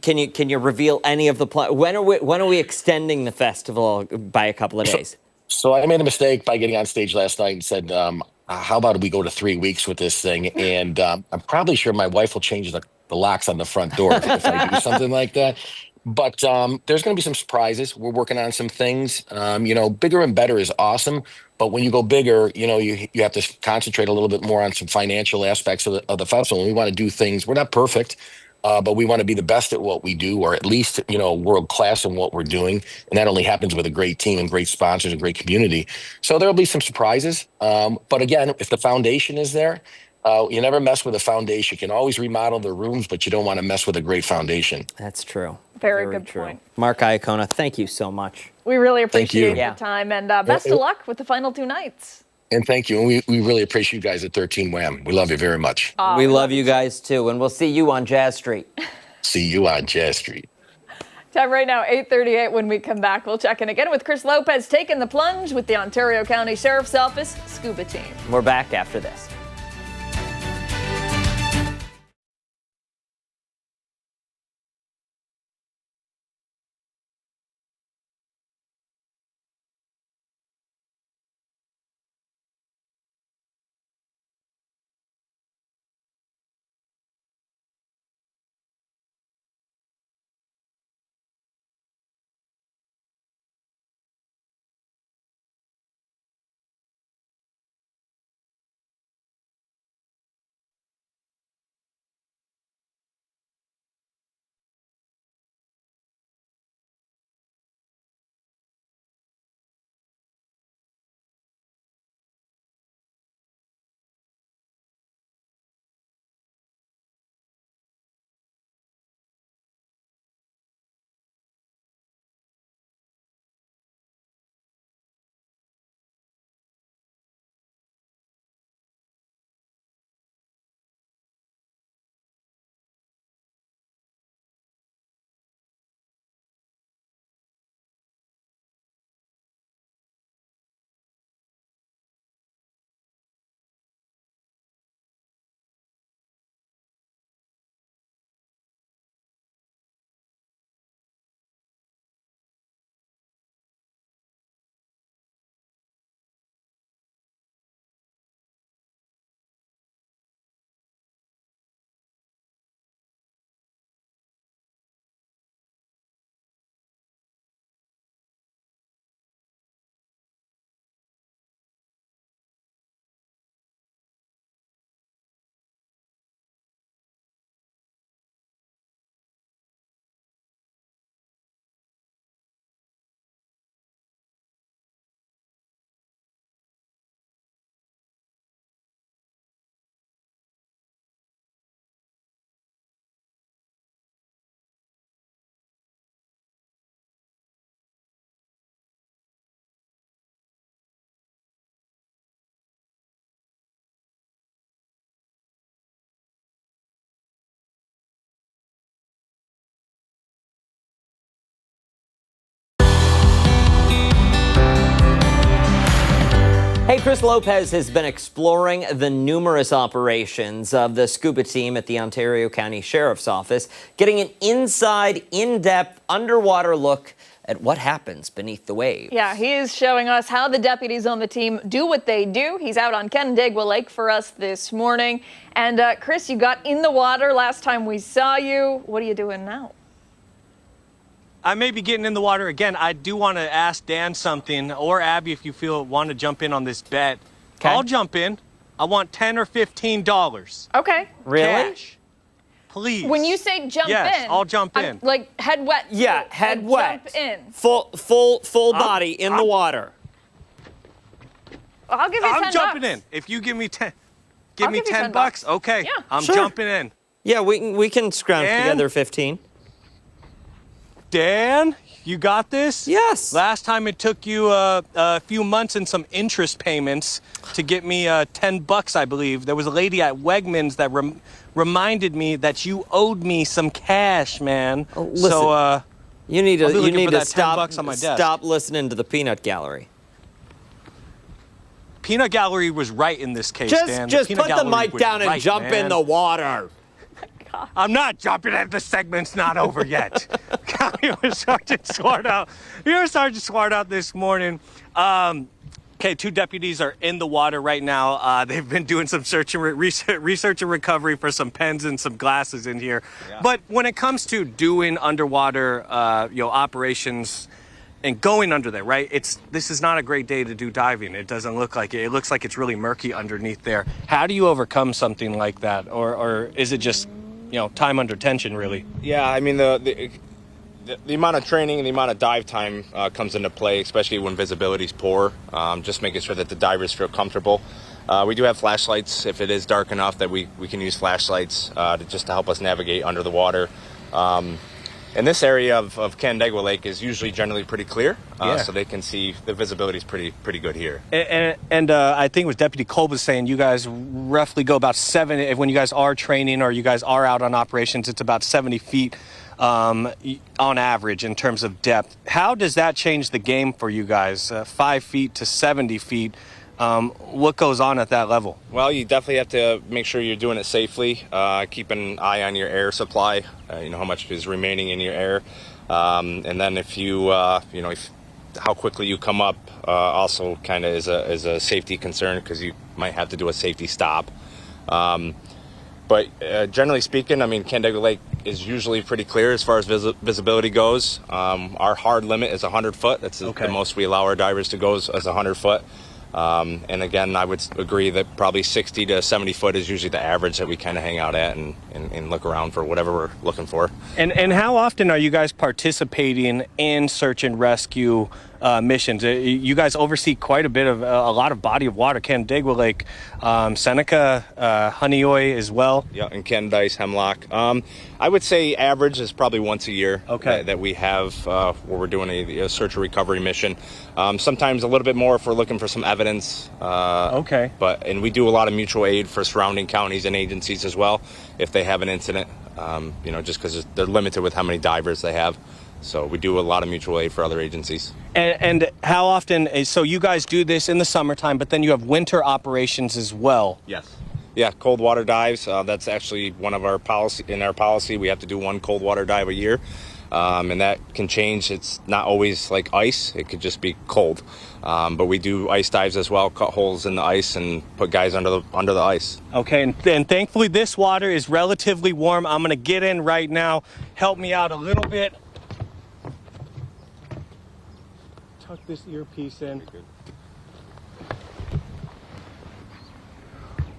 [SPEAKER 1] Can you reveal any of the plans? When are we extending the festival by a couple of days?
[SPEAKER 8] So I made a mistake by getting on stage last night and said, how about we go to 3 weeks with this thing? And I'm probably sure my wife will change the locks on the front door if I do something like that. But there's going to be some surprises. We're working on some things. Bigger and better is awesome. But when you go bigger, you have to concentrate a little bit more on some financial aspects of the festival. And we want to do things. We're not perfect, but we want to be the best at what we do, or at least, world class in what we're doing. And that only happens with a great team and great sponsors and great community. So there'll be some surprises. But again, if the foundation is there, you never mess with a foundation. You can always remodel the rooms, but you don't want to mess with a great foundation.
[SPEAKER 1] That's true.
[SPEAKER 2] Very good point.
[SPEAKER 1] Mark Iacona, thank you so much.
[SPEAKER 2] We really appreciate
[SPEAKER 8] you.
[SPEAKER 2] your time, and best of luck with the final 2 nights.
[SPEAKER 8] And thank you. And we really appreciate you guys at 13 Wham. We love you very much.
[SPEAKER 1] We love you guys too, and we'll see you on Jazz Street.
[SPEAKER 8] See you on Jazz Street.
[SPEAKER 2] Time right now, 8:38. When we come back, we'll check in again with Chris Lopez taking the plunge with the Ontario County Sheriff's Office Scuba team.
[SPEAKER 1] We're back after this. Hey, Chris Lopez has been exploring the numerous operations of the Scuba team at the Ontario County Sheriff's Office, getting an inside, in-depth, underwater look at what happens beneath the waves.
[SPEAKER 2] Yeah, he is showing us how the deputies on the team do what they do. He's out on Canandaigua Lake for us this morning. And Chris, you got in the water last time we saw you. What are you doing now?
[SPEAKER 4] I may be getting in the water again. I do want to ask Dan something, or Abby, if you want to jump in on this bet.
[SPEAKER 1] Okay.
[SPEAKER 4] I'll jump in. I want $10 or $15.
[SPEAKER 2] Okay.
[SPEAKER 1] Really?
[SPEAKER 4] Cash. Please.
[SPEAKER 2] When you say jump
[SPEAKER 4] yes,
[SPEAKER 2] in,
[SPEAKER 4] I'll jump in.
[SPEAKER 2] Like head wet.
[SPEAKER 1] Yeah,
[SPEAKER 2] so,
[SPEAKER 1] head
[SPEAKER 2] like,
[SPEAKER 1] wet.
[SPEAKER 2] Jump in.
[SPEAKER 1] Full body in the water.
[SPEAKER 2] I'll give you $10.
[SPEAKER 4] I'm jumping in. If you give me 10. Give
[SPEAKER 2] I'll
[SPEAKER 4] me
[SPEAKER 2] give you
[SPEAKER 4] 10
[SPEAKER 2] $10.
[SPEAKER 4] bucks? Okay,
[SPEAKER 2] Yeah.
[SPEAKER 4] I'm
[SPEAKER 1] Sure.
[SPEAKER 4] jumping in.
[SPEAKER 1] Yeah, we can scrounge
[SPEAKER 4] Dan?
[SPEAKER 1] together 15.
[SPEAKER 4] Dan, you got this?
[SPEAKER 1] Yes.
[SPEAKER 4] Last time it took you a few months and some interest payments to get me 10 bucks, I believe. There was a lady at Wegmans that reminded me that you owed me some cash, man.
[SPEAKER 1] Oh, listen.
[SPEAKER 4] So,
[SPEAKER 1] You need
[SPEAKER 4] I'll
[SPEAKER 1] to
[SPEAKER 4] be looking for that 10
[SPEAKER 1] stop
[SPEAKER 4] bucks on my desk.
[SPEAKER 1] stop listening to the peanut gallery.
[SPEAKER 4] Peanut Gallery was right in this case, Dan.
[SPEAKER 1] Just
[SPEAKER 4] Peanut
[SPEAKER 1] put the
[SPEAKER 4] Gallery
[SPEAKER 1] mic
[SPEAKER 4] was
[SPEAKER 1] down and
[SPEAKER 4] right,
[SPEAKER 1] jump in
[SPEAKER 4] man.
[SPEAKER 1] the water.
[SPEAKER 4] I'm not jumping in. The segment's not over yet. You're Sergeant Swart out. You're Sergeant Swart out this morning. Okay, 2 deputies are in the water right now. They've been doing some research and recovery for some pens and some glasses in here. Yeah. But when it comes to doing underwater, operations and going under there, right? This is not a great day to do diving. It doesn't look like it. It looks like it's really murky underneath there. How do you overcome something like that, or is it just, time under tension, really?
[SPEAKER 7] Yeah, I mean the amount of training and the amount of dive time comes into play, especially when visibility is poor. Just making sure that the divers feel comfortable. We do have flashlights if it is dark enough that we can use flashlights to help us navigate under the water. And this area of Canandaigua Lake is usually generally pretty clear, so they can see the visibility is pretty good here.
[SPEAKER 4] And I think it was Deputy Kolb was saying you guys roughly go about 7, when you guys are training or you guys are out on operations, it's about 70 feet on average in terms of depth. How does that change the game for you guys, 5 feet to 70 feet? What goes on at that level?
[SPEAKER 7] Well, you definitely have to make sure you're doing it safely. Keep an eye on your air supply. How much is remaining in your air, and then if you, how quickly you come up, also kind of is a safety concern because you might have to do a safety stop. But generally speaking, I mean, Canandaigua Lake is usually pretty clear as far as visibility goes. Our hard limit is 100 foot. That's the most we allow our divers to go is 100 foot. And again, I would agree that probably 60 to 70 foot is usually the average that we kind of hang out at and look around for whatever we're looking for.
[SPEAKER 4] And how often are you guys participating in search and rescue missions? You guys oversee quite a bit of a lot of body of water, Canandaigua Lake, Seneca, Honeoye as well.
[SPEAKER 7] Yeah, and Candice, Hemlock. I would say average is probably once a year that we have where we're doing a search and recovery mission. Sometimes a little bit more if we're looking for some evidence. And we do a lot of mutual aid for surrounding counties and agencies as well if they have an incident, just because they're limited with how many divers they have. So we do a lot of mutual aid for other agencies.
[SPEAKER 4] And how often, so you guys do this in the summertime, but then you have winter operations as well.
[SPEAKER 7] Yes. Yeah, cold water dives. That's actually one of our policy. In our policy, we have to do 1 cold water dive a year. And that can change. It's not always like ice. It could just be cold. But we do ice dives as well, cut holes in the ice and put guys under the ice.
[SPEAKER 4] Okay, and thankfully this water is relatively warm. I'm going to get in right now. Help me out a little bit. Tuck this earpiece in.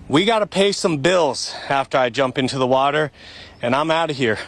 [SPEAKER 4] We got to pay some bills after I jump into the water, and I'm out of here.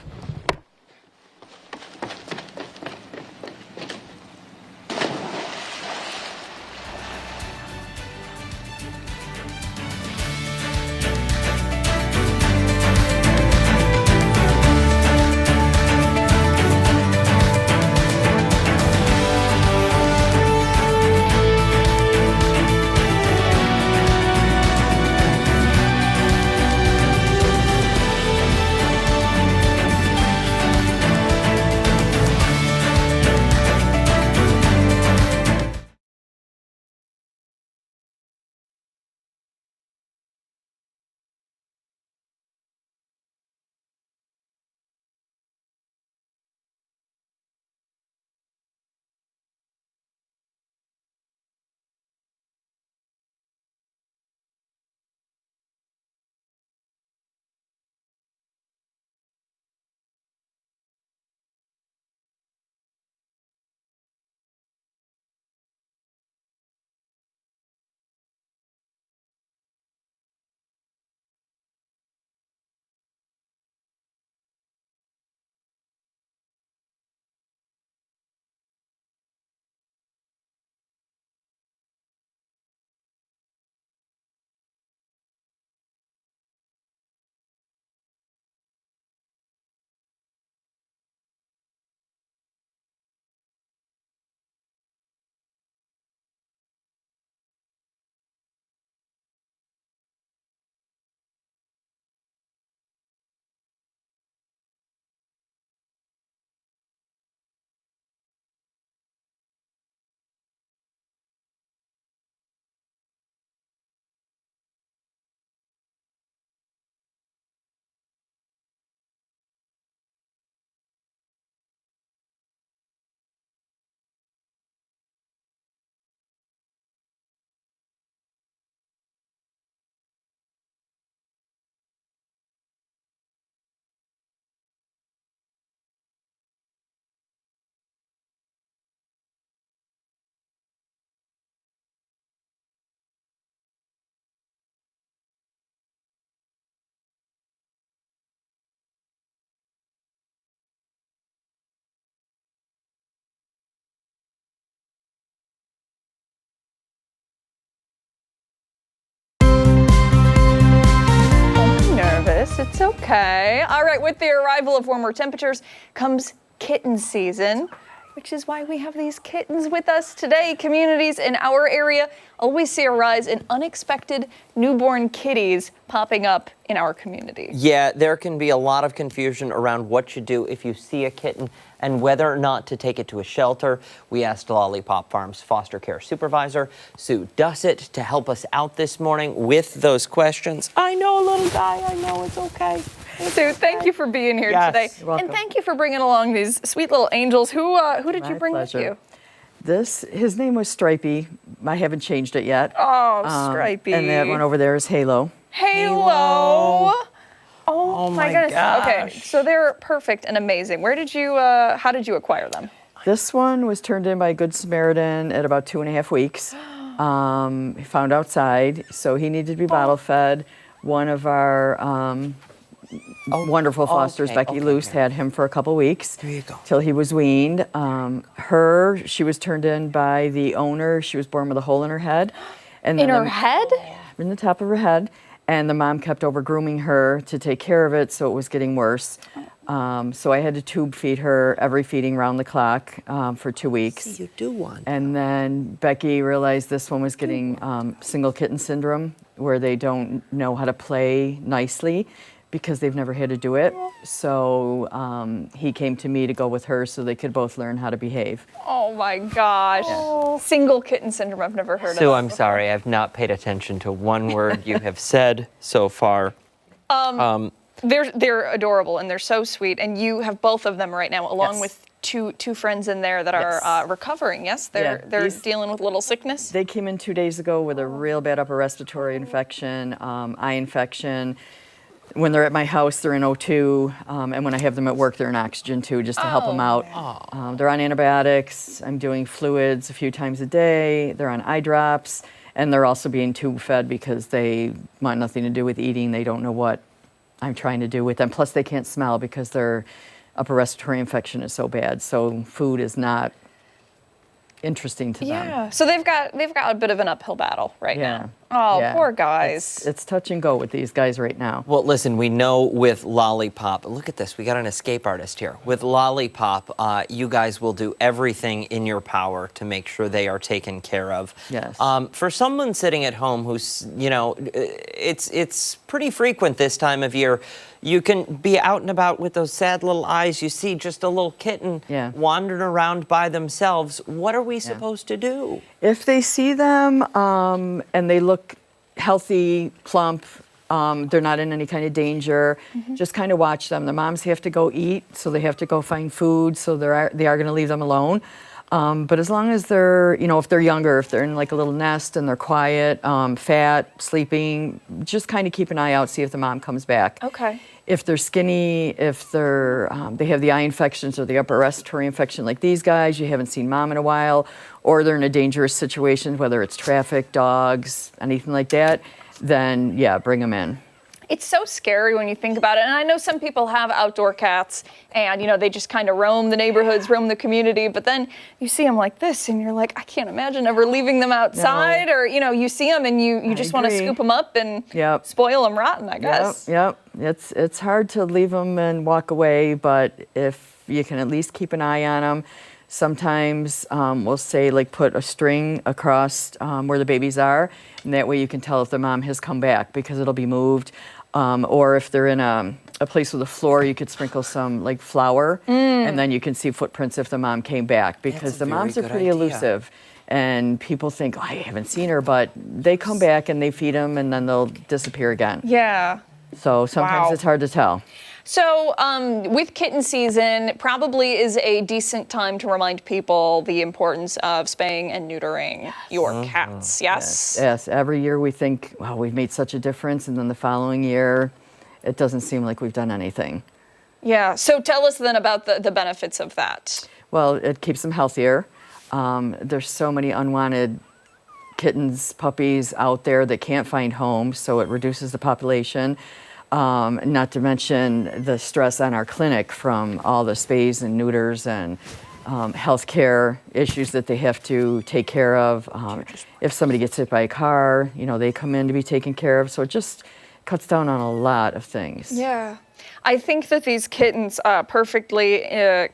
[SPEAKER 2] Okay. All right. With the arrival of warmer temperatures comes kitten season, which is why we have these kittens with us today. Communities in our area always see a rise in unexpected newborn kitties popping up in our community.
[SPEAKER 1] Yeah, there can be a lot of confusion around what you do if you see a kitten and whether or not to take it to a shelter. We asked Lollipop Farm's foster care supervisor, Sue Dussett, to help us out this morning with those questions. I know, little guy, I know, it's okay.
[SPEAKER 2] Sue, thank you for being here today.
[SPEAKER 9] You're welcome.
[SPEAKER 2] And thank you for bringing along these sweet little angels. Who did you
[SPEAKER 9] My
[SPEAKER 2] bring
[SPEAKER 9] pleasure.
[SPEAKER 2] with you?
[SPEAKER 9] His name was Stripey. I haven't changed it yet.
[SPEAKER 2] Oh, Stripey.
[SPEAKER 9] And that one over there is Halo.
[SPEAKER 2] Halo. Oh my goodness.
[SPEAKER 1] gosh.
[SPEAKER 2] Okay, so they're perfect and amazing. Where did you, how did you acquire them?
[SPEAKER 9] This one was turned in by a Good Samaritan at about 2.5 weeks. He found outside, so he needed to be bottle fed. One of our wonderful fosters, Becky Luce, had him for a couple weeks.
[SPEAKER 1] There you go.
[SPEAKER 9] Till he was weaned. She was turned in by the owner. She was born with a hole in her head. And
[SPEAKER 2] In
[SPEAKER 9] then
[SPEAKER 2] her head?
[SPEAKER 9] in the top of her head, and the mom kept over grooming her to take care of it, so it was getting worse. So I had to tube feed her every feeding round the clock for 2 weeks.
[SPEAKER 1] You do one.
[SPEAKER 9] And then Becky realized this one was getting single kitten syndrome, where they don't know how to play nicely because they've never had to do it. So he came to me to go with her so they could both learn how to behave.
[SPEAKER 2] Oh my gosh. Single kitten syndrome. I've never heard of
[SPEAKER 1] Sue,
[SPEAKER 2] that
[SPEAKER 1] I'm
[SPEAKER 2] before.
[SPEAKER 1] sorry, I've not paid attention to one word you have said so far.
[SPEAKER 2] They're adorable and they're so sweet. And you have both of them right now, along
[SPEAKER 9] Yes.
[SPEAKER 2] with two friends in there that are
[SPEAKER 9] Yes.
[SPEAKER 2] Recovering. Yes,
[SPEAKER 9] Yeah,
[SPEAKER 2] they're
[SPEAKER 9] these-
[SPEAKER 2] dealing with a little sickness.
[SPEAKER 9] They came in 2 days ago with a real bad upper respiratory infection, eye infection. When they're at my house, they're in O2, and when I have them at work, they're in oxygen too, just to help them out. They're on antibiotics. I'm doing fluids a few times a day. They're on eye drops, and they're also being tube fed because they want nothing to do with eating. They don't know what I'm trying to do with them. Plus, they can't smell because their upper respiratory infection is so bad. So food is not interesting to them.
[SPEAKER 2] Yeah. So they've got a bit of an uphill battle right
[SPEAKER 9] Yeah.
[SPEAKER 2] now. Oh,
[SPEAKER 9] Yeah.
[SPEAKER 2] poor guys.
[SPEAKER 9] It's touch and go with these guys right now.
[SPEAKER 1] Well, listen, we know with Lollipop, look at this, we got an escape artist here. With Lollipop, you guys will do everything in your power to make sure they are taken care of.
[SPEAKER 9] Yes.
[SPEAKER 1] For someone sitting at home who's, it's pretty frequent this time of year. You can be out and about with those sad little eyes. You see just a little kitten wandering around by themselves. What are we supposed to do?
[SPEAKER 9] If they see them and they look healthy, plump, they're not in any kind of danger, just kind of watch them. The moms have to go eat, so they have to go find food, so they are going to leave them alone. But as long as they're, if they're younger, if they're in like a little nest and they're quiet, fat, sleeping, just kind of keep an eye out, see if the mom comes back.
[SPEAKER 2] Okay.
[SPEAKER 9] If they're skinny, if they have the eye infections or the upper respiratory infection like these guys, you haven't seen mom in a while, or they're in a dangerous situation, whether it's traffic, dogs, anything like that, then yeah, bring them in.
[SPEAKER 2] It's so scary when you think about it. And I know some people have outdoor cats and, they just kind of roam the neighborhoods, roam the community. But then you see them like this and you're like, I can't imagine ever leaving them outside. Or, you see them and you just want to
[SPEAKER 9] agree.
[SPEAKER 2] scoop them up and spoil them rotten, I guess.
[SPEAKER 9] Yep. It's hard to leave them and walk away, but if you can at least keep an eye on them, sometimes we'll say put a string across where the babies are, and that way you can tell if the mom has come back because it'll be moved. Or if they're in a place with a floor, you could sprinkle some flour, and then you can see footprints if the mom came back because the moms are pretty elusive. And people think, I haven't seen her, but they come back and they feed them and then they'll disappear again.
[SPEAKER 2] Yeah.
[SPEAKER 9] So sometimes it's hard to tell.
[SPEAKER 2] So with kitten season, probably is a decent time to remind people the importance of spaying and neutering your cats. Yes?
[SPEAKER 9] Yes. Every year we think, wow, we've made such a difference. And then the following year, it doesn't seem like we've done anything.
[SPEAKER 2] Yeah. So tell us then about the benefits of that.
[SPEAKER 9] Well, it keeps them healthier. There's so many unwanted kittens, puppies out there that can't find homes, so it reduces the population. Not to mention the stress on our clinic from all the spays and neuters and healthcare issues that they have to take care of. If somebody gets hit by a car, they come in to be taken care of. So it just cuts down on a lot of things.
[SPEAKER 2] Yeah. I think that these kittens perfectly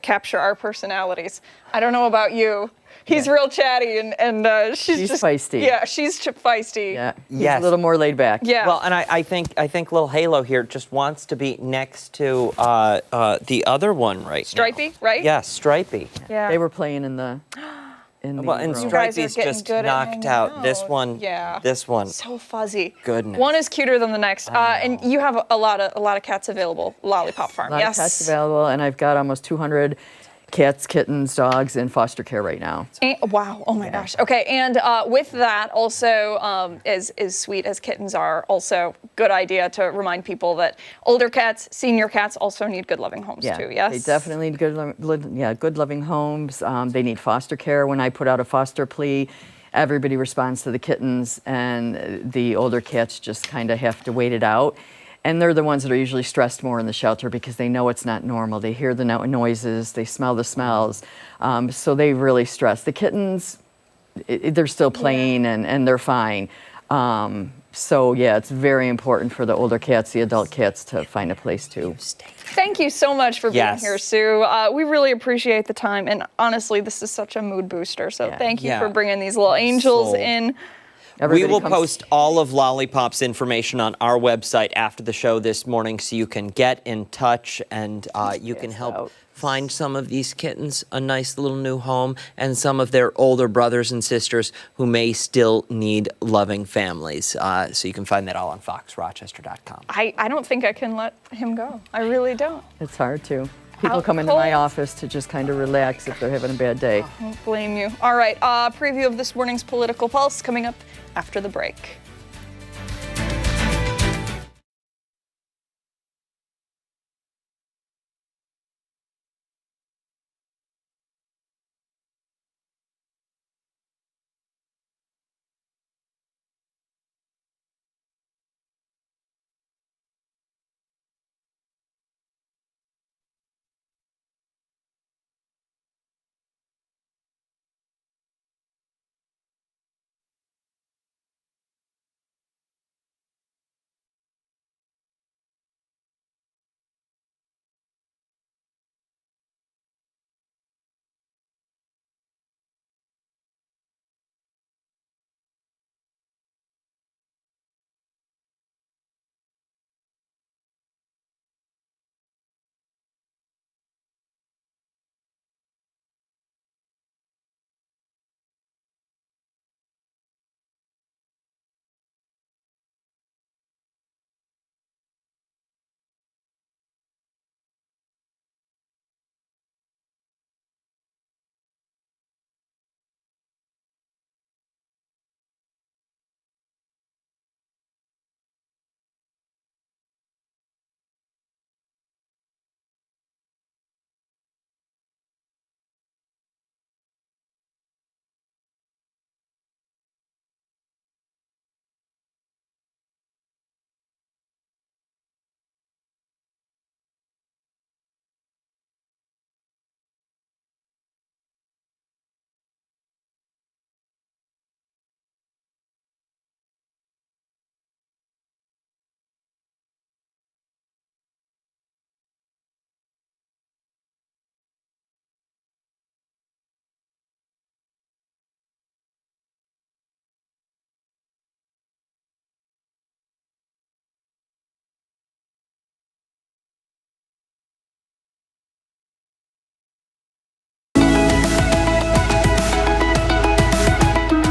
[SPEAKER 2] capture our personalities. I don't know about you. He's real chatty, and she's just
[SPEAKER 9] feisty.
[SPEAKER 2] Yeah, she's feisty.
[SPEAKER 9] Yeah, he's
[SPEAKER 1] Yes.
[SPEAKER 9] a little more laid back.
[SPEAKER 2] Yeah.
[SPEAKER 1] Well, and I think little Halo here just wants to be next to the other one right
[SPEAKER 2] Stripey,
[SPEAKER 1] now.
[SPEAKER 2] right?
[SPEAKER 1] Yeah, Stripey.
[SPEAKER 2] Yeah.
[SPEAKER 9] They were playing in the
[SPEAKER 1] Well, and
[SPEAKER 9] room.
[SPEAKER 2] You guys are
[SPEAKER 1] Stripey's
[SPEAKER 2] getting
[SPEAKER 1] just
[SPEAKER 2] good at
[SPEAKER 1] knocked
[SPEAKER 2] hanging
[SPEAKER 1] out. This
[SPEAKER 2] out.
[SPEAKER 1] one.
[SPEAKER 2] Yeah.
[SPEAKER 1] This one.
[SPEAKER 2] So fuzzy.
[SPEAKER 1] Goodness.
[SPEAKER 2] One is cuter than the next. And you have a lot of cats available. Lollipop Farm.
[SPEAKER 9] A lot
[SPEAKER 2] Yes.
[SPEAKER 9] of cats available, and I've got almost 200 cats, kittens, dogs in foster care right now.
[SPEAKER 2] Wow. Oh my gosh. Okay. And with that, also, as sweet as kittens are, also good idea to remind people that older cats, senior cats, also need good loving homes too. Yes.
[SPEAKER 9] They definitely need good loving homes. They need foster care. When I put out a foster plea, everybody responds to the kittens, and the older cats just kind of have to wait it out. And they're the ones that are usually stressed more in the shelter because they know it's not normal. They hear the noises, they smell the smells, so they really stress. The kittens, they're still playing and they're fine. So yeah, it's very important for the older cats, the adult cats, to find a place to stay.
[SPEAKER 2] Thank you so much for being
[SPEAKER 1] Yes.
[SPEAKER 2] here, Sue. We really appreciate the time, and honestly, this is such a mood booster. So thank you
[SPEAKER 1] Yeah.
[SPEAKER 2] for bringing these little angels
[SPEAKER 1] Sold.
[SPEAKER 2] in.
[SPEAKER 9] Everybody
[SPEAKER 1] we will
[SPEAKER 9] comes-
[SPEAKER 1] post all of Lollipop's information on our website after the show this morning, so you can get in touch and you can help
[SPEAKER 9] out.
[SPEAKER 1] find some of these kittens a nice little new home, and some of their older brothers and sisters who may still need loving families. So you can find that all on foxrochester.com.
[SPEAKER 2] I don't think I can let him go. I really don't.
[SPEAKER 9] It's hard to. People
[SPEAKER 2] Out
[SPEAKER 9] come into my
[SPEAKER 2] cold.
[SPEAKER 9] office to just kind of relax if they're having a bad day.
[SPEAKER 2] Don't blame you. All right, preview of this morning's Political Pulse coming up after the break.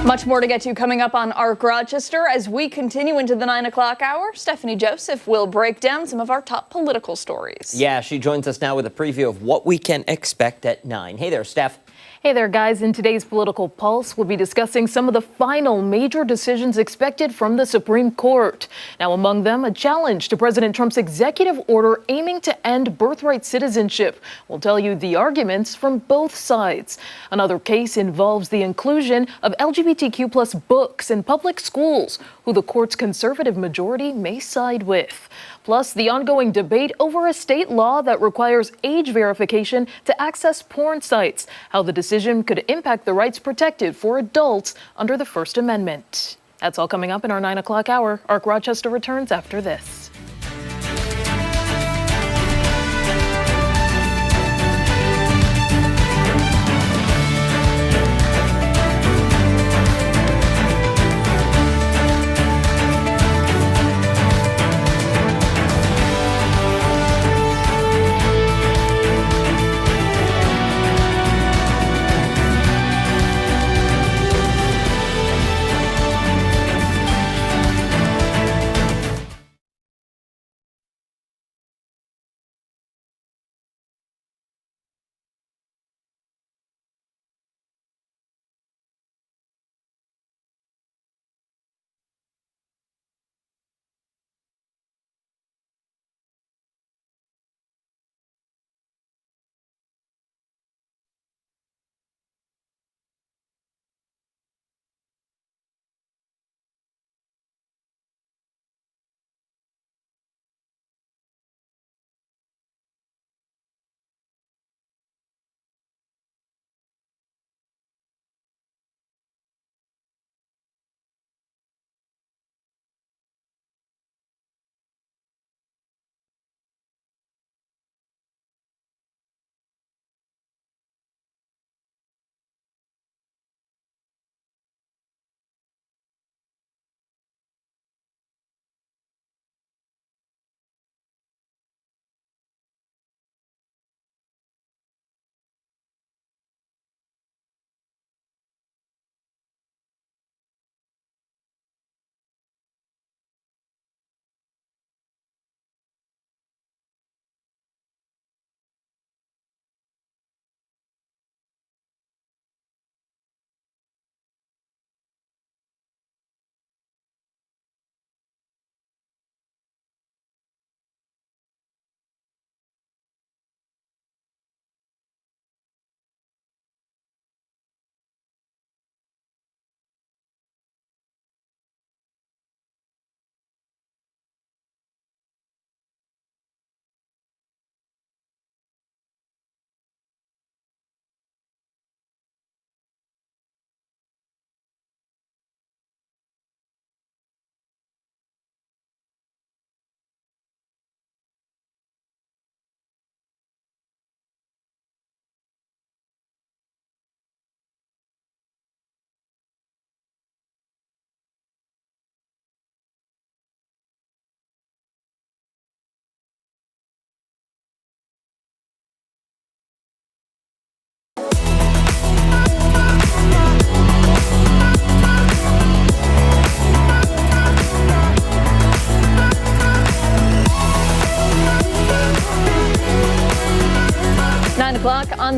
[SPEAKER 2] Much more to get to coming up on ARC Rochester as we continue into the 9 o'clock hour. Stephannie Joseph will break down some of our top political stories.
[SPEAKER 1] Yeah, she joins us now with a preview of what we can expect at 9. Hey there, Steph.
[SPEAKER 10] Hey there, guys. In today's Political Pulse, we'll be discussing some of the final major decisions expected from the Supreme Court. Now, among them, a challenge to President Trump's executive order aiming to end birthright citizenship. We'll tell you the arguments from both sides. Another case involves the inclusion of LGBTQ plus books in public schools, who the court's conservative majority may side with. Plus, the ongoing debate over a state law that requires age verification to access porn sites, how the decision could impact the rights protected for adults under the First Amendment. That's all coming up in our 9 o'clock hour. ARC Rochester returns after this.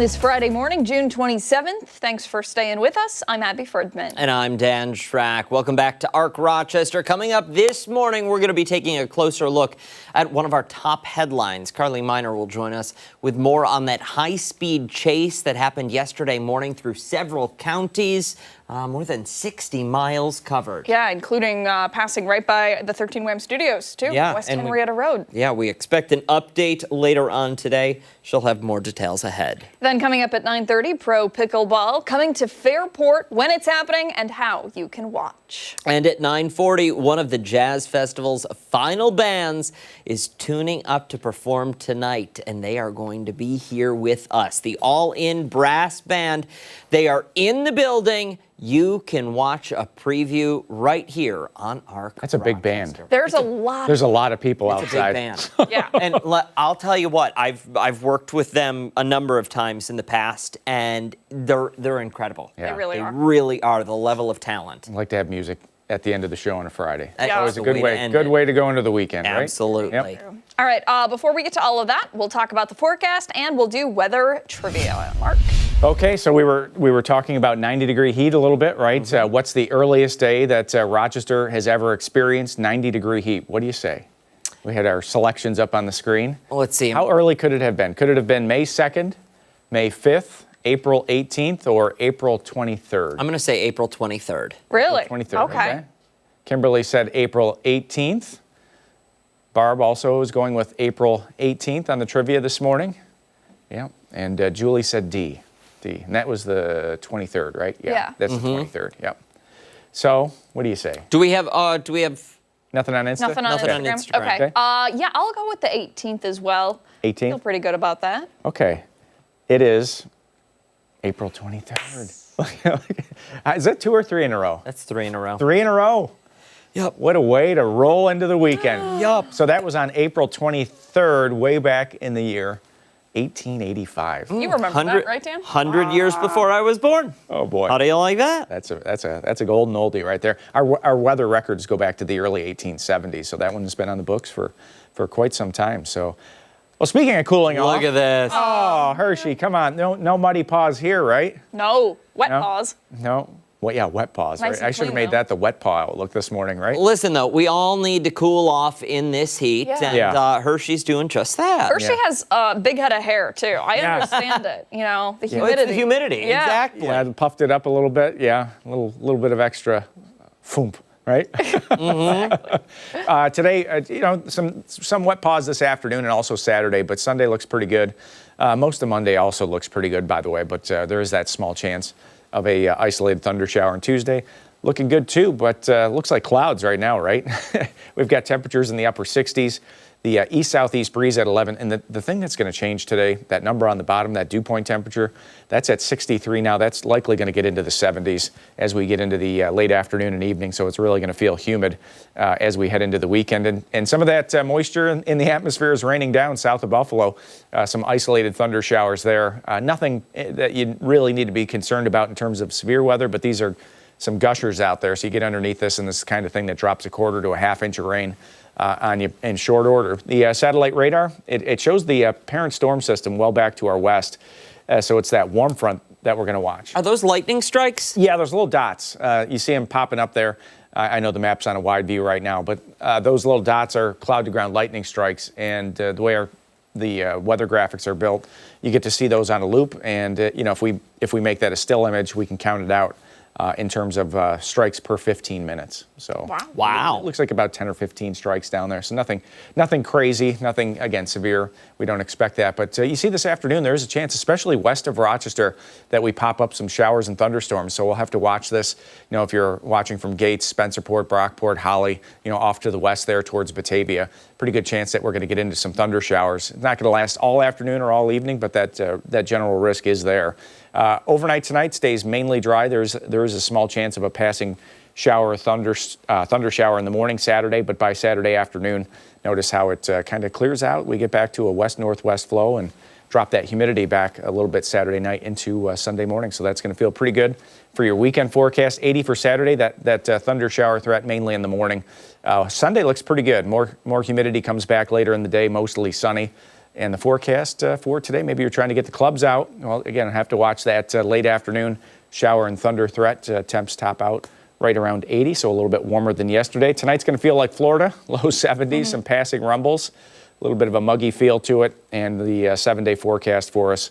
[SPEAKER 2] this Friday morning, June 27th. Thanks for staying with us. I'm Abi Fridmann.
[SPEAKER 1] And I'm Dan Schrack. Welcome back to ARC Rochester. Coming up this morning, we're going to be taking a closer look at one of our top headlines. Carly Miner will join us with more on that high-speed chase that happened yesterday morning through several counties. More than 60 miles covered.
[SPEAKER 2] Yeah, including passing right by the 13 Wham Studios, too.
[SPEAKER 1] Yeah,
[SPEAKER 2] West
[SPEAKER 1] and
[SPEAKER 2] Henrietta Road.
[SPEAKER 1] Yeah, we expect an update later on today. She'll have more details ahead.
[SPEAKER 2] Then coming up at 9:30, Pro Pickleball coming to Fairport, when it's happening and how you can watch.
[SPEAKER 1] And at 9:40, one of the Jazz Festival's final bands is tuning up to perform tonight, and they are going to be here with us. The All-In Brass Band. They are in the building. You can watch a preview right here on ARC.
[SPEAKER 7] That's a big band.
[SPEAKER 2] There's a lot.
[SPEAKER 7] There's a lot of people
[SPEAKER 1] It's
[SPEAKER 7] outside.
[SPEAKER 1] a big band.
[SPEAKER 2] Yeah.
[SPEAKER 1] And I'll tell you what, I've worked with them a number of times in the past, and they're incredible.
[SPEAKER 7] Yeah.
[SPEAKER 2] They really
[SPEAKER 1] They
[SPEAKER 2] are.
[SPEAKER 1] really are, the level of talent.
[SPEAKER 7] I like to have music at the end of the show on a Friday.
[SPEAKER 1] That's
[SPEAKER 7] Always a
[SPEAKER 1] the
[SPEAKER 7] good
[SPEAKER 1] way to
[SPEAKER 7] way.
[SPEAKER 1] end
[SPEAKER 7] Good
[SPEAKER 1] it.
[SPEAKER 7] way to go into the weekend, right?
[SPEAKER 1] Absolutely.
[SPEAKER 7] Yep.
[SPEAKER 2] All right, before we get to all of that, we'll talk about the forecast and we'll do weather trivia. Mark?
[SPEAKER 7] Okay, so we were talking about 90-degree heat a little bit, right? What's the earliest day that Rochester has ever experienced 90-degree heat? What do you say? We had our selections up on the screen.
[SPEAKER 1] Well, let's see.
[SPEAKER 7] How early could it have been? Could it have been May 2nd, May 5th, April 18th, or April 23rd?
[SPEAKER 1] I'm going to say April 23rd.
[SPEAKER 2] Really?
[SPEAKER 7] 23rd.
[SPEAKER 2] Okay.
[SPEAKER 7] Kimberly said April 18th. Barb also is going with April 18th on the trivia this morning. Yeah. And Julie said D. And that was the 23rd, right?
[SPEAKER 2] Yeah.
[SPEAKER 7] That's the 23rd. Yep. So, what do you say?
[SPEAKER 1] Do we have
[SPEAKER 7] Nothing on Insta?
[SPEAKER 2] Nothing on
[SPEAKER 1] Nothing on
[SPEAKER 2] Instagram?
[SPEAKER 1] Instagram.
[SPEAKER 2] Okay.
[SPEAKER 7] Okay.
[SPEAKER 2] Yeah, I'll go with the 18th as well.
[SPEAKER 7] 18th?
[SPEAKER 2] Feel pretty good about that.
[SPEAKER 7] Okay. It is April 23rd. Is that 2 or 3 in a row?
[SPEAKER 1] That's 3 in a row.
[SPEAKER 7] 3 in a row.
[SPEAKER 1] Yep.
[SPEAKER 7] What a way to roll into the weekend.
[SPEAKER 1] Yup.
[SPEAKER 7] So that was on April 23rd, way back in the year 1885.
[SPEAKER 2] You remember that, right, Dan?
[SPEAKER 1] 100 years before I was born.
[SPEAKER 7] Oh boy.
[SPEAKER 1] How do you like that?
[SPEAKER 7] That's a golden oldie right there. Our weather records go back to the early 1870s, so that one's been on the books for quite some time. So, well, speaking of cooling off.
[SPEAKER 1] Look at this.
[SPEAKER 7] Oh, Hershey, come on. No muddy paws here, right?
[SPEAKER 2] No. Wet
[SPEAKER 7] No?
[SPEAKER 2] paws.
[SPEAKER 7] No. Well, yeah, wet paws.
[SPEAKER 2] Nice
[SPEAKER 7] Right?
[SPEAKER 2] and
[SPEAKER 7] I should have
[SPEAKER 2] clean,
[SPEAKER 7] made
[SPEAKER 2] though.
[SPEAKER 7] that the wet paw outlook this morning, right?
[SPEAKER 1] Listen, though, we all need to cool off in this heat,
[SPEAKER 2] Yeah.
[SPEAKER 1] and
[SPEAKER 7] Yeah.
[SPEAKER 1] Hershey's doing just that.
[SPEAKER 2] Hershey has a big head of hair, too. I
[SPEAKER 7] Yeah.
[SPEAKER 2] understand it. You know, the
[SPEAKER 1] Well, it's
[SPEAKER 2] humidity.
[SPEAKER 1] the humidity,
[SPEAKER 2] Yeah.
[SPEAKER 1] exactly.
[SPEAKER 7] Yeah, I puffed it up a little bit. Yeah, a little bit of extra foomp, right? Today, some wet paws this afternoon and also Saturday, but Sunday looks pretty good. Most of Monday also looks pretty good, by the way, but there is that small chance of a isolated thunder shower on Tuesday. Looking good too, but looks like clouds right now, right? We've got temperatures in the upper 60s. The east-southeast breeze at 11. And the thing that's going to change today, that number on the bottom, that dew point temperature, that's at 63 now. That's likely going to get into the 70s as we get into the late afternoon and evening. So it's really going to feel humid as we head into the weekend. And some of that moisture in the atmosphere is raining down south of Buffalo. Some isolated thunder showers there. Nothing that you really need to be concerned about in terms of severe weather, but these are some gushers out there. So you get underneath this, and this is the kind of thing that drops a quarter to a half inch of rain on you in short order. The satellite radar, it shows the parent storm system well back to our west. So it's that warm front that we're going to watch.
[SPEAKER 1] Are those lightning strikes?
[SPEAKER 7] Yeah, those little dots. You see them popping up there. I know the map's on a wide view right now, but those little dots are cloud-to-ground lightning strikes. And the way the weather graphics are built, you get to see those on a loop. And if we make that a still image, we can count it out in terms of strikes per 15 minutes. So
[SPEAKER 1] Wow.
[SPEAKER 7] It looks like about 10 or 15 strikes down there. So nothing crazy, nothing, again, severe. We don't expect that. But you see this afternoon, there is a chance, especially west of Rochester, that we pop up some showers and thunderstorms. So we'll have to watch this. If you're watching from Gates, Spencerport, Brockport, Holly, off to the west there towards Batavia, pretty good chance that we're going to get into some thunder showers. It's not going to last all afternoon or all evening, but that general risk is there. Overnight tonight stays mainly dry. There is a small chance of a passing shower, thunder shower in the morning Saturday, but by Saturday afternoon, notice how it kind of clears out. We get back to a west-northwest flow and drop that humidity back a little bit Saturday night into Sunday morning. So that's going to feel pretty good for your weekend forecast. 80 for Saturday, that thunder shower threat mainly in the morning. Sunday looks pretty good. More humidity comes back later in the day, mostly sunny. And the forecast for today, maybe you're trying to get the clubs out. Well, again, I have to watch that late afternoon shower and thunder threat. Temps top out right around 80, so a little bit warmer than yesterday. Tonight's going to feel like Florida, low 70s, some passing rumbles, a little bit of a muggy feel to it. And the 7-day forecast for us,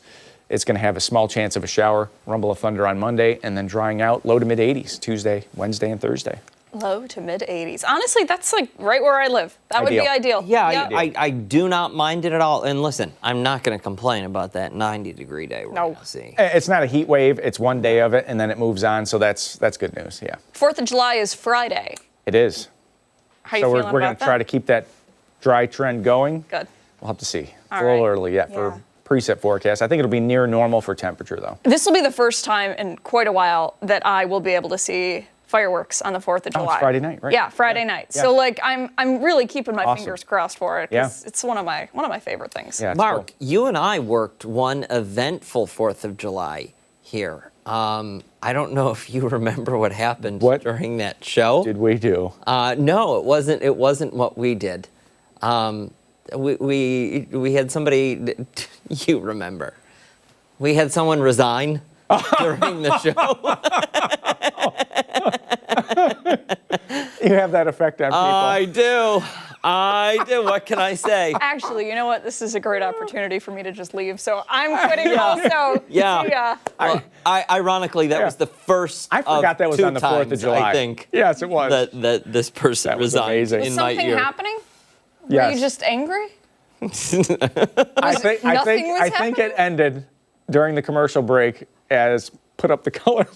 [SPEAKER 7] it's going to have a small chance of a shower, rumble of thunder on Monday, and then drying out low to mid 80s Tuesday, Wednesday, and Thursday.
[SPEAKER 2] Low to mid 80s. Honestly, that's like right where I live. That would be ideal.
[SPEAKER 1] Yeah,
[SPEAKER 2] Yep.
[SPEAKER 1] I do not mind it at all. And listen, I'm not going to complain about that 90-degree day we're going to see.
[SPEAKER 7] It's not a heat wave. It's one day of it, and then it moves on. So that's good news. Yeah.
[SPEAKER 2] 4th of July is Friday.
[SPEAKER 7] It is.
[SPEAKER 2] How you
[SPEAKER 7] So
[SPEAKER 2] feeling
[SPEAKER 7] we're going
[SPEAKER 2] about
[SPEAKER 7] to try to keep that dry trend going.
[SPEAKER 2] Good.
[SPEAKER 7] We'll have to see.
[SPEAKER 2] All
[SPEAKER 7] It's a little
[SPEAKER 2] right.
[SPEAKER 7] early yet for preset forecast. I think it'll be near normal for temperature, though.
[SPEAKER 2] This will be the first time in quite a while that I will be able to see fireworks on the 4th of July.
[SPEAKER 7] It's Friday night, right?
[SPEAKER 2] Yeah, Friday night.
[SPEAKER 7] Yeah.
[SPEAKER 2] So like I'm really keeping my
[SPEAKER 7] Awesome.
[SPEAKER 2] fingers crossed for it because it's one of my favorite things.
[SPEAKER 7] Yeah, it's
[SPEAKER 1] Mark,
[SPEAKER 7] cool.
[SPEAKER 1] you and I worked one eventful 4th of July here. I don't know if you remember what happened during that show.
[SPEAKER 7] Did we do?
[SPEAKER 1] No, it wasn't. It wasn't what we did. We had somebody. You remember? We had someone resign during the show.
[SPEAKER 7] You have that effect on people.
[SPEAKER 1] I do. What can I say?
[SPEAKER 2] Actually, you know what? This is a great opportunity for me to just leave. So I'm quitting also.
[SPEAKER 1] Yeah.
[SPEAKER 2] See ya.
[SPEAKER 1] Well, ironically, that was the first.
[SPEAKER 7] I forgot
[SPEAKER 1] of
[SPEAKER 7] that was
[SPEAKER 1] 2
[SPEAKER 7] on the 4th of
[SPEAKER 1] times,
[SPEAKER 7] July.
[SPEAKER 1] I think.
[SPEAKER 7] Yes, it was.
[SPEAKER 1] That this person
[SPEAKER 7] That was
[SPEAKER 1] resigned
[SPEAKER 7] amazing.
[SPEAKER 2] Was
[SPEAKER 1] in my
[SPEAKER 2] something
[SPEAKER 1] ear.
[SPEAKER 2] happening? Were
[SPEAKER 7] Yes.
[SPEAKER 2] you just angry?
[SPEAKER 7] I think
[SPEAKER 2] happening?
[SPEAKER 7] it ended during the commercial break as put up the color.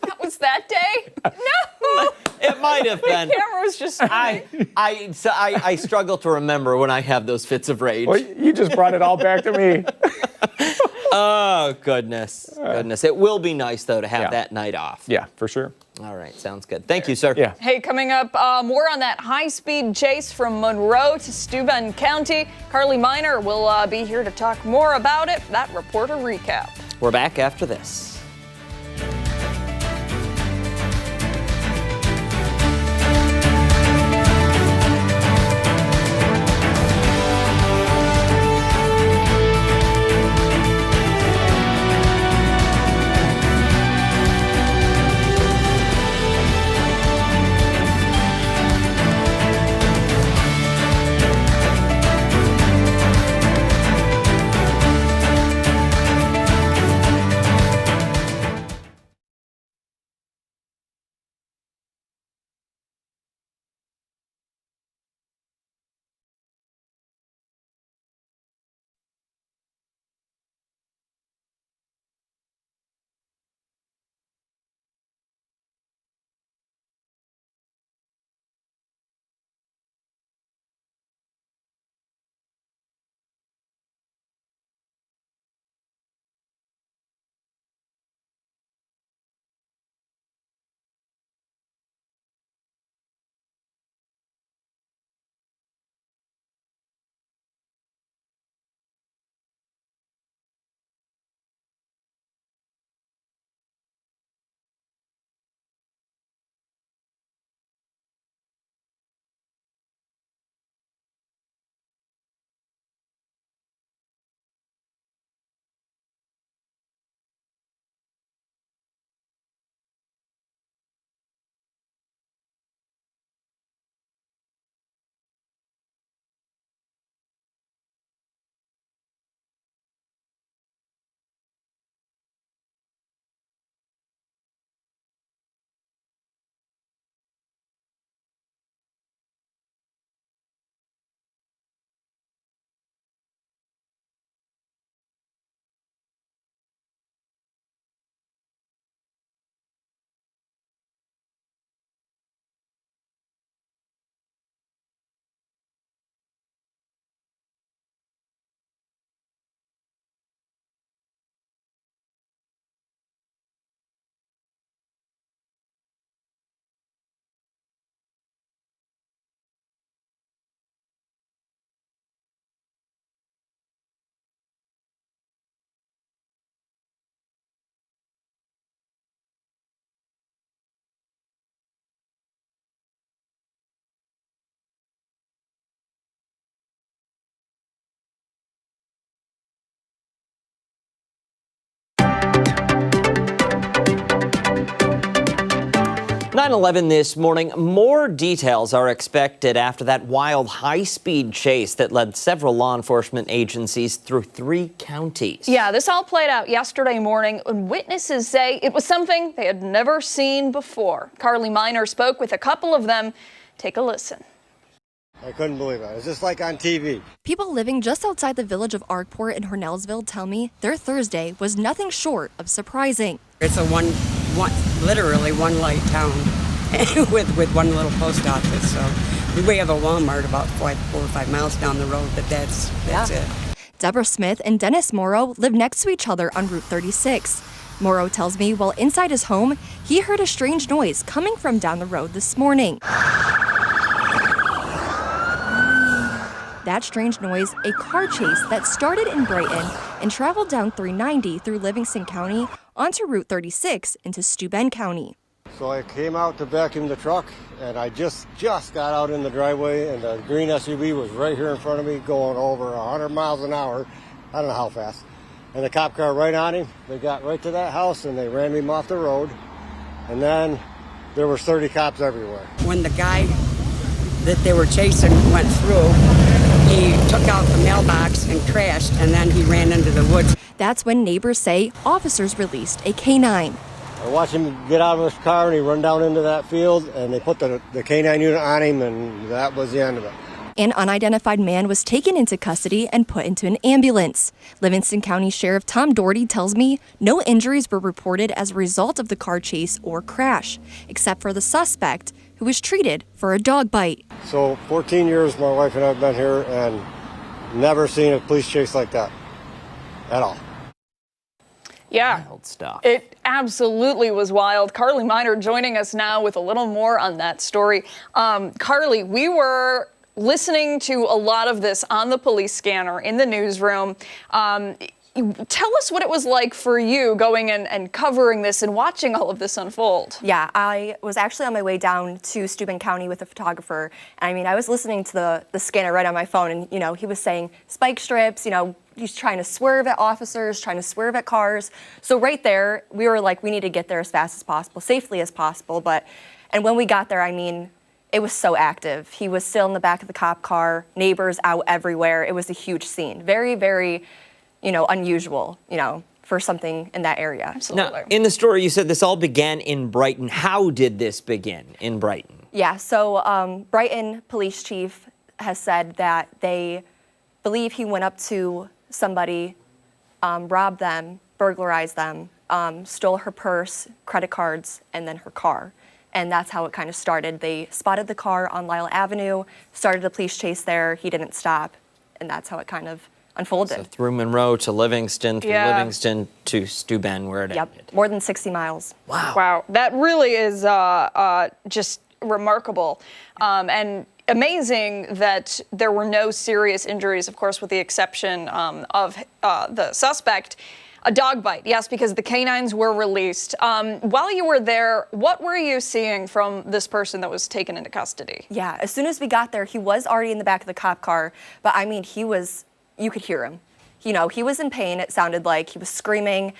[SPEAKER 2] That was that day? No.
[SPEAKER 1] It might have been.
[SPEAKER 2] The camera was just.
[SPEAKER 1] I struggle to remember when I have those fits of rage.
[SPEAKER 7] Well, you just brought it all back to me.
[SPEAKER 1] Oh, goodness. It will be nice, though, to have that night off.
[SPEAKER 7] Yeah, for sure.
[SPEAKER 1] All right, sounds good. Thank you, sir.
[SPEAKER 7] Yeah.
[SPEAKER 2] Hey, coming up, more on that high-speed chase from Monroe to Steuben County. Carly Miner will be here to talk more about it. That reporter recap.
[SPEAKER 1] We're back after this. 9/11 this morning. More details are expected after that wild high-speed chase that led several law enforcement agencies through 3 counties.
[SPEAKER 2] Yeah, this all played out yesterday morning, and witnesses say it was something they had never seen before. Carly Miner spoke with a couple of them. Take a listen.
[SPEAKER 11] I couldn't believe it. It was just like on TV.
[SPEAKER 12] People living just outside the village of Arkport in Hornellsville tell me their Thursday was nothing short of surprising.
[SPEAKER 13] It's a literally one light town with one little post office. So we have a Walmart about 4 or 5 miles down the road, but that's it.
[SPEAKER 12] Deborah Smith and Dennis Morrow live next to each other on Route 36. Morrow tells me while inside his home, he heard a strange noise coming from down the road this morning. That strange noise, a car chase that started in Brighton and traveled down 390 through Livingston County onto Route 36 into Steuben County.
[SPEAKER 11] So I came out to vacuum the truck, and I just got out in the driveway, and the green SUV was right here in front of me going over 100 miles an hour. I don't know how fast. And the cop car right on him. They got right to that house, and they ran him off the road. And then there was 30 cops everywhere.
[SPEAKER 13] When the guy that they were chasing went through, he took out the mailbox and crashed, and then he ran into the woods.
[SPEAKER 12] That's when neighbors say officers released a canine.
[SPEAKER 11] I watched him get out of his car, and he run down into that field, and they put the canine unit on him, and that was the end of it.
[SPEAKER 12] An unidentified man was taken into custody and put into an ambulance. Livingston County Sheriff Tom Doherty tells me no injuries were reported as a result of the car chase or crash, except for the suspect, who was treated for a dog bite.
[SPEAKER 11] So 14 years my wife and I have been here and never seen a police chase like that at all.
[SPEAKER 2] Yeah,
[SPEAKER 1] Wild stuff.
[SPEAKER 2] It absolutely was wild. Carly Miner joining us now with a little more on that story. Carly, we were listening to a lot of this on the police scanner in the newsroom. Tell us what it was like for you going and covering this and watching all of this unfold.
[SPEAKER 14] Yeah, I was actually on my way down to Steuben County with a photographer. I mean, I was listening to the scanner right on my phone, and, he was saying spike strips, he's trying to swerve at officers, trying to swerve at cars. So right there, we were like, we need to get there as fast as possible, safely as possible. And when we got there, I mean, it was so active. He was still in the back of the cop car, neighbors out everywhere. It was a huge scene. Very, very unusual, for something in that area.
[SPEAKER 2] Absolutely.
[SPEAKER 1] Now, in the story, you said this all began in Brighton. How did this begin in Brighton?
[SPEAKER 14] Yeah, so Brighton police chief has said that they believe he went up to somebody, robbed them, burglarized them, stole her purse, credit cards, and then her car. And that's how it kind of started. They spotted the car on Lyle Avenue, started a police chase there. He didn't stop, and that's how it kind of unfolded.
[SPEAKER 1] So through Monroe to Livingston, through
[SPEAKER 2] Yeah.
[SPEAKER 1] Livingston to Steuben, where it ended.
[SPEAKER 14] More than 60 miles.
[SPEAKER 2] Wow, that really is just remarkable. And amazing that there were no serious injuries, of course, with the exception of the suspect. A dog bite, yes, because the canines were released. While you were there, what were you seeing from this person that was taken into custody?
[SPEAKER 14] Yeah, as soon as we got there, he was already in the back of the cop car, but I mean, you could hear him. He was in pain, it sounded like. He was screaming,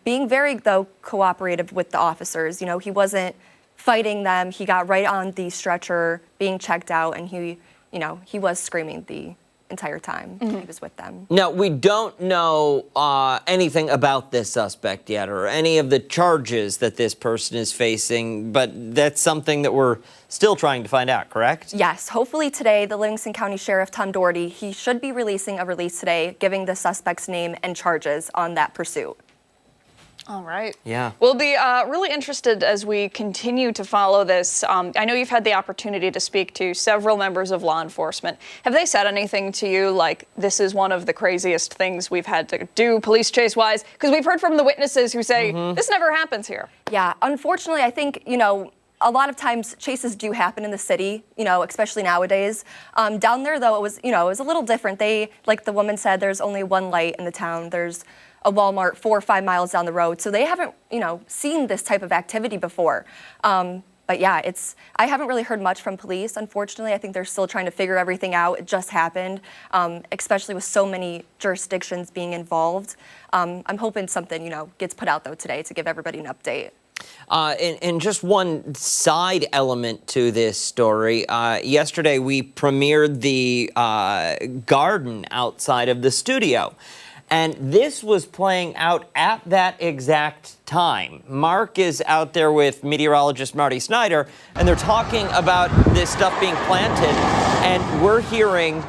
[SPEAKER 14] being very, though, cooperative with the officers. He wasn't fighting them. He got right on the stretcher, being checked out, and he was screaming the entire time he was with them.
[SPEAKER 1] Now, we don't know anything about this suspect yet or any of the charges that this person is facing, but that's something that we're still trying to find out, correct?
[SPEAKER 14] Yes, hopefully today, the Livingston County Sheriff, Tom Doherty, he should be releasing a release today, giving the suspect's name and charges on that pursuit.
[SPEAKER 2] All right.
[SPEAKER 1] Yeah.
[SPEAKER 2] We'll be really interested as we continue to follow this. I know you've had the opportunity to speak to several members of law enforcement. Have they said anything to you like, this is one of the craziest things we've had to do police chase-wise? Because we've heard from the witnesses who say, this never happens here.
[SPEAKER 14] Yeah, unfortunately, I think, a lot of times chases do happen in the city, especially nowadays. Down there, though, it was a little different. Like the woman said, there's only one light in the town. There's a Walmart 4 or 5 miles down the road. So they haven't, seen this type of activity before. But yeah, I haven't really heard much from police, unfortunately. I think they're still trying to figure everything out. It just happened, especially with so many jurisdictions being involved. I'm hoping something, gets put out, though, today to give everybody an update.
[SPEAKER 1] And just one side element to this story. Yesterday, we premiered the garden outside of the studio. And this was playing out at that exact time. Mark is out there with meteorologist Marty Snyder, and they're talking about this stuff being planted. And we're hearing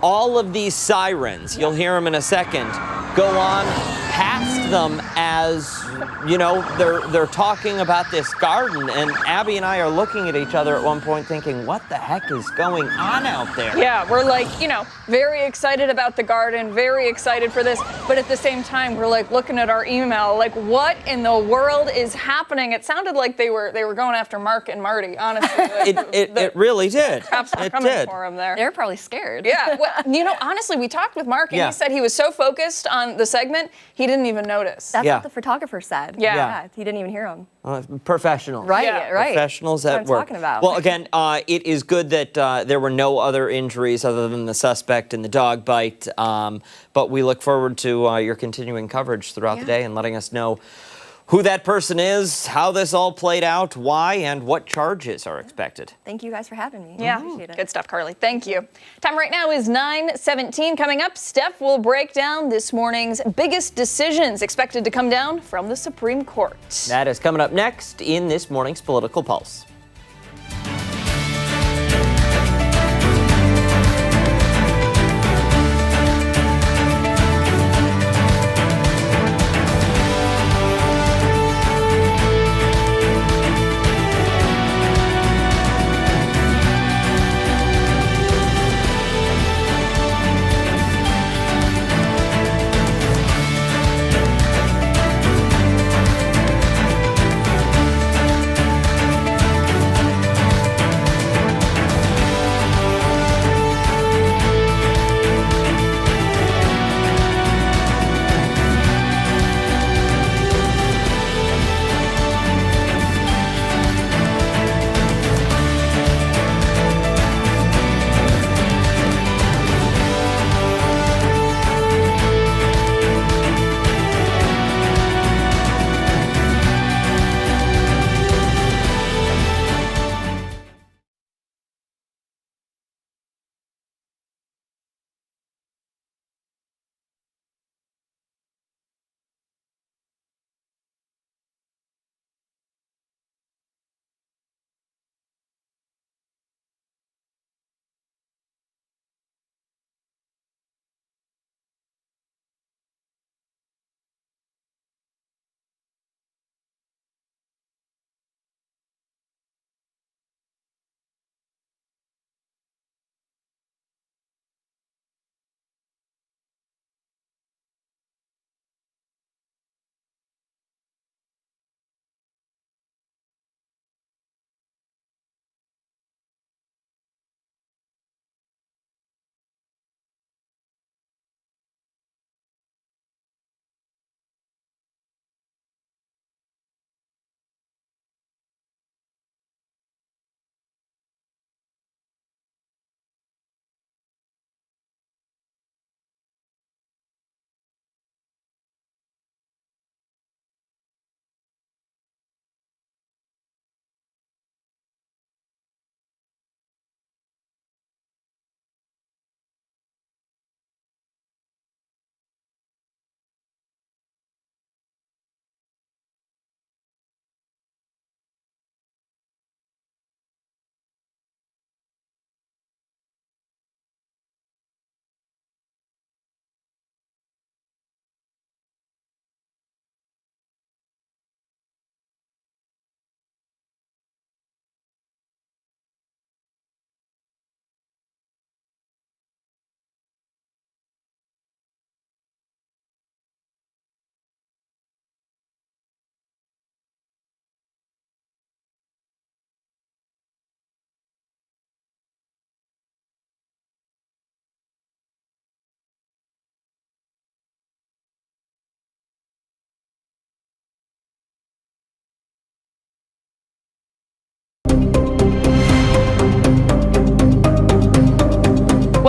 [SPEAKER 1] all of these sirens, you'll hear them in a second, go on past them as, you know, they're talking about this garden. And Abby and I are looking at each other at one point thinking, what the heck is going on out there?
[SPEAKER 2] Yeah, we're like, you know, very excited about the garden, very excited for this. But at the same time, we're like looking at our email, like what in the world is happening? It sounded like they were going after Mark and Marty, honestly.
[SPEAKER 1] It really did.
[SPEAKER 2] Cops were
[SPEAKER 1] It
[SPEAKER 2] coming
[SPEAKER 1] did.
[SPEAKER 2] for him there.
[SPEAKER 14] They're probably scared.
[SPEAKER 2] Yeah, well, you know, honestly, we talked with Mark, and
[SPEAKER 1] Yeah.
[SPEAKER 2] he said he was so focused on the segment, he didn't even notice.
[SPEAKER 14] That's
[SPEAKER 1] Yeah.
[SPEAKER 14] what the photographer said.
[SPEAKER 2] Yeah.
[SPEAKER 14] He didn't even hear him.
[SPEAKER 1] Professionals.
[SPEAKER 14] Right,
[SPEAKER 2] Yeah.
[SPEAKER 14] right.
[SPEAKER 1] Professionals
[SPEAKER 14] That's
[SPEAKER 1] at
[SPEAKER 14] what
[SPEAKER 1] work.
[SPEAKER 14] I'm talking about.
[SPEAKER 1] Well, again, it is good that there were no other injuries other than the suspect in the dog bite. But we look forward to your continuing coverage throughout the day and letting us know who that person is, how this all played out, why, and what charges are expected.
[SPEAKER 14] Thank you guys for having me.
[SPEAKER 2] Yeah,
[SPEAKER 14] Appreciate it.
[SPEAKER 2] good stuff, Carly. Thank you. Time right now is 9:17. Coming up, Steph will break down this morning's biggest decisions expected to come down from the Supreme Court.
[SPEAKER 1] That is coming up next in this morning's Political Pulse.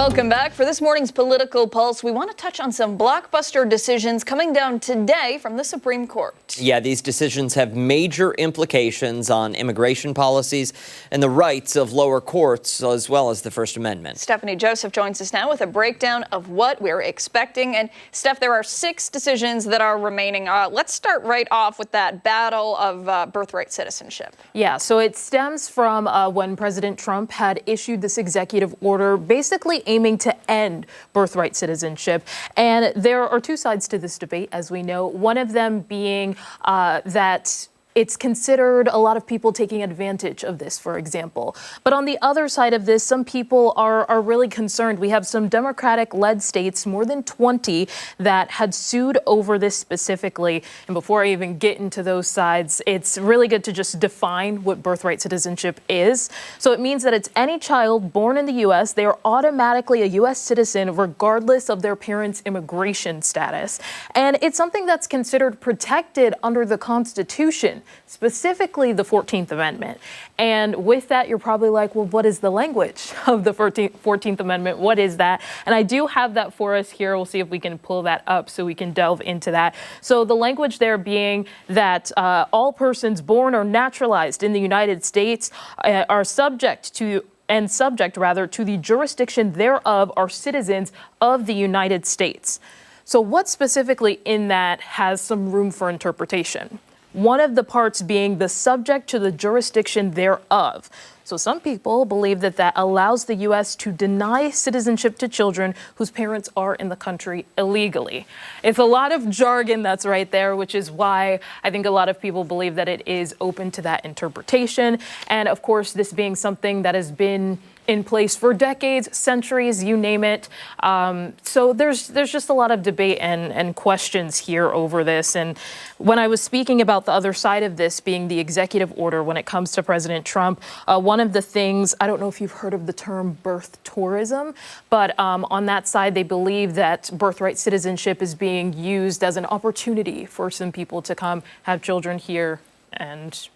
[SPEAKER 2] Welcome back. For this morning's Political Pulse, we want to touch on some blockbuster decisions coming down today from the Supreme Court.
[SPEAKER 1] Yeah, these decisions have major implications on immigration policies and the rights of lower courts, as well as the First Amendment.
[SPEAKER 2] Stephannie Joseph joins us now with a breakdown of what we're expecting. And Steph, there are 6 decisions that are remaining. Let's start right off with that battle of birthright citizenship.
[SPEAKER 10] Yeah, so it stems from when President Trump had issued this executive order basically aiming to end birthright citizenship. And there are 2 sides to this debate, as we know, one of them being that it's considered a lot of people taking advantage of this, for example. But on the other side of this, some people are really concerned. We have some Democratic-led states, more than 20, that had sued over this specifically. And before I even get into those sides, it's really good to just define what birthright citizenship is. So it means that it's any child born in the U.S., they are automatically a U.S. citizen regardless of their parents' immigration status. And it's something that's considered protected under the Constitution, specifically the 14th Amendment. And with that, you're probably like, well, what is the language of the 14th Amendment? What is that? And I do have that for us here. We'll see if we can pull that up so we can delve into that. So the language there being that all persons born or naturalized in the United States are subject to the jurisdiction thereof are citizens of the United States. So what specifically in that has some room for interpretation? One of the parts being the subject to the jurisdiction thereof. So some people believe that that allows the U.S. to deny citizenship to children whose parents are in the country illegally. It's a lot of jargon that's right there, which is why I think a lot of people believe that it is open to that interpretation. And of course, this being something that has been in place for decades, centuries, you name it. So there's just a lot of debate and questions here over this. And when I was speaking about the other side of this being the executive order when it comes to President Trump, one of the things, I don't know if you've heard of the term birth tourism, but on that side, they believe that birthright citizenship is being used as an opportunity for some people to come have children here. And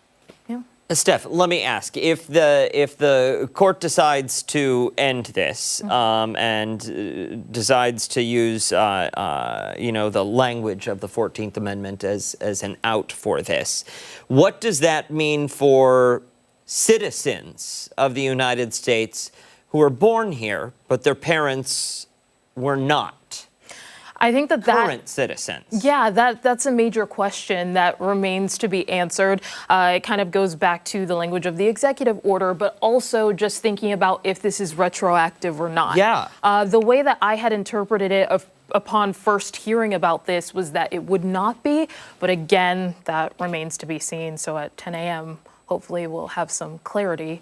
[SPEAKER 1] Steph, let me ask, if the court decides to end this and decides to use the language of the 14th Amendment as an out for this, what does that mean for citizens of the United States who were born here but their parents were not?
[SPEAKER 10] I think that
[SPEAKER 1] current citizens.
[SPEAKER 10] Yeah, that's a major question that remains to be answered. It kind of goes back to the language of the executive order, but also just thinking about if this is retroactive or not.
[SPEAKER 1] Yeah.
[SPEAKER 10] The way that I had interpreted it upon first hearing about this was that it would not be, but again, that remains to be seen. So at 10 a.m., hopefully we'll have some clarity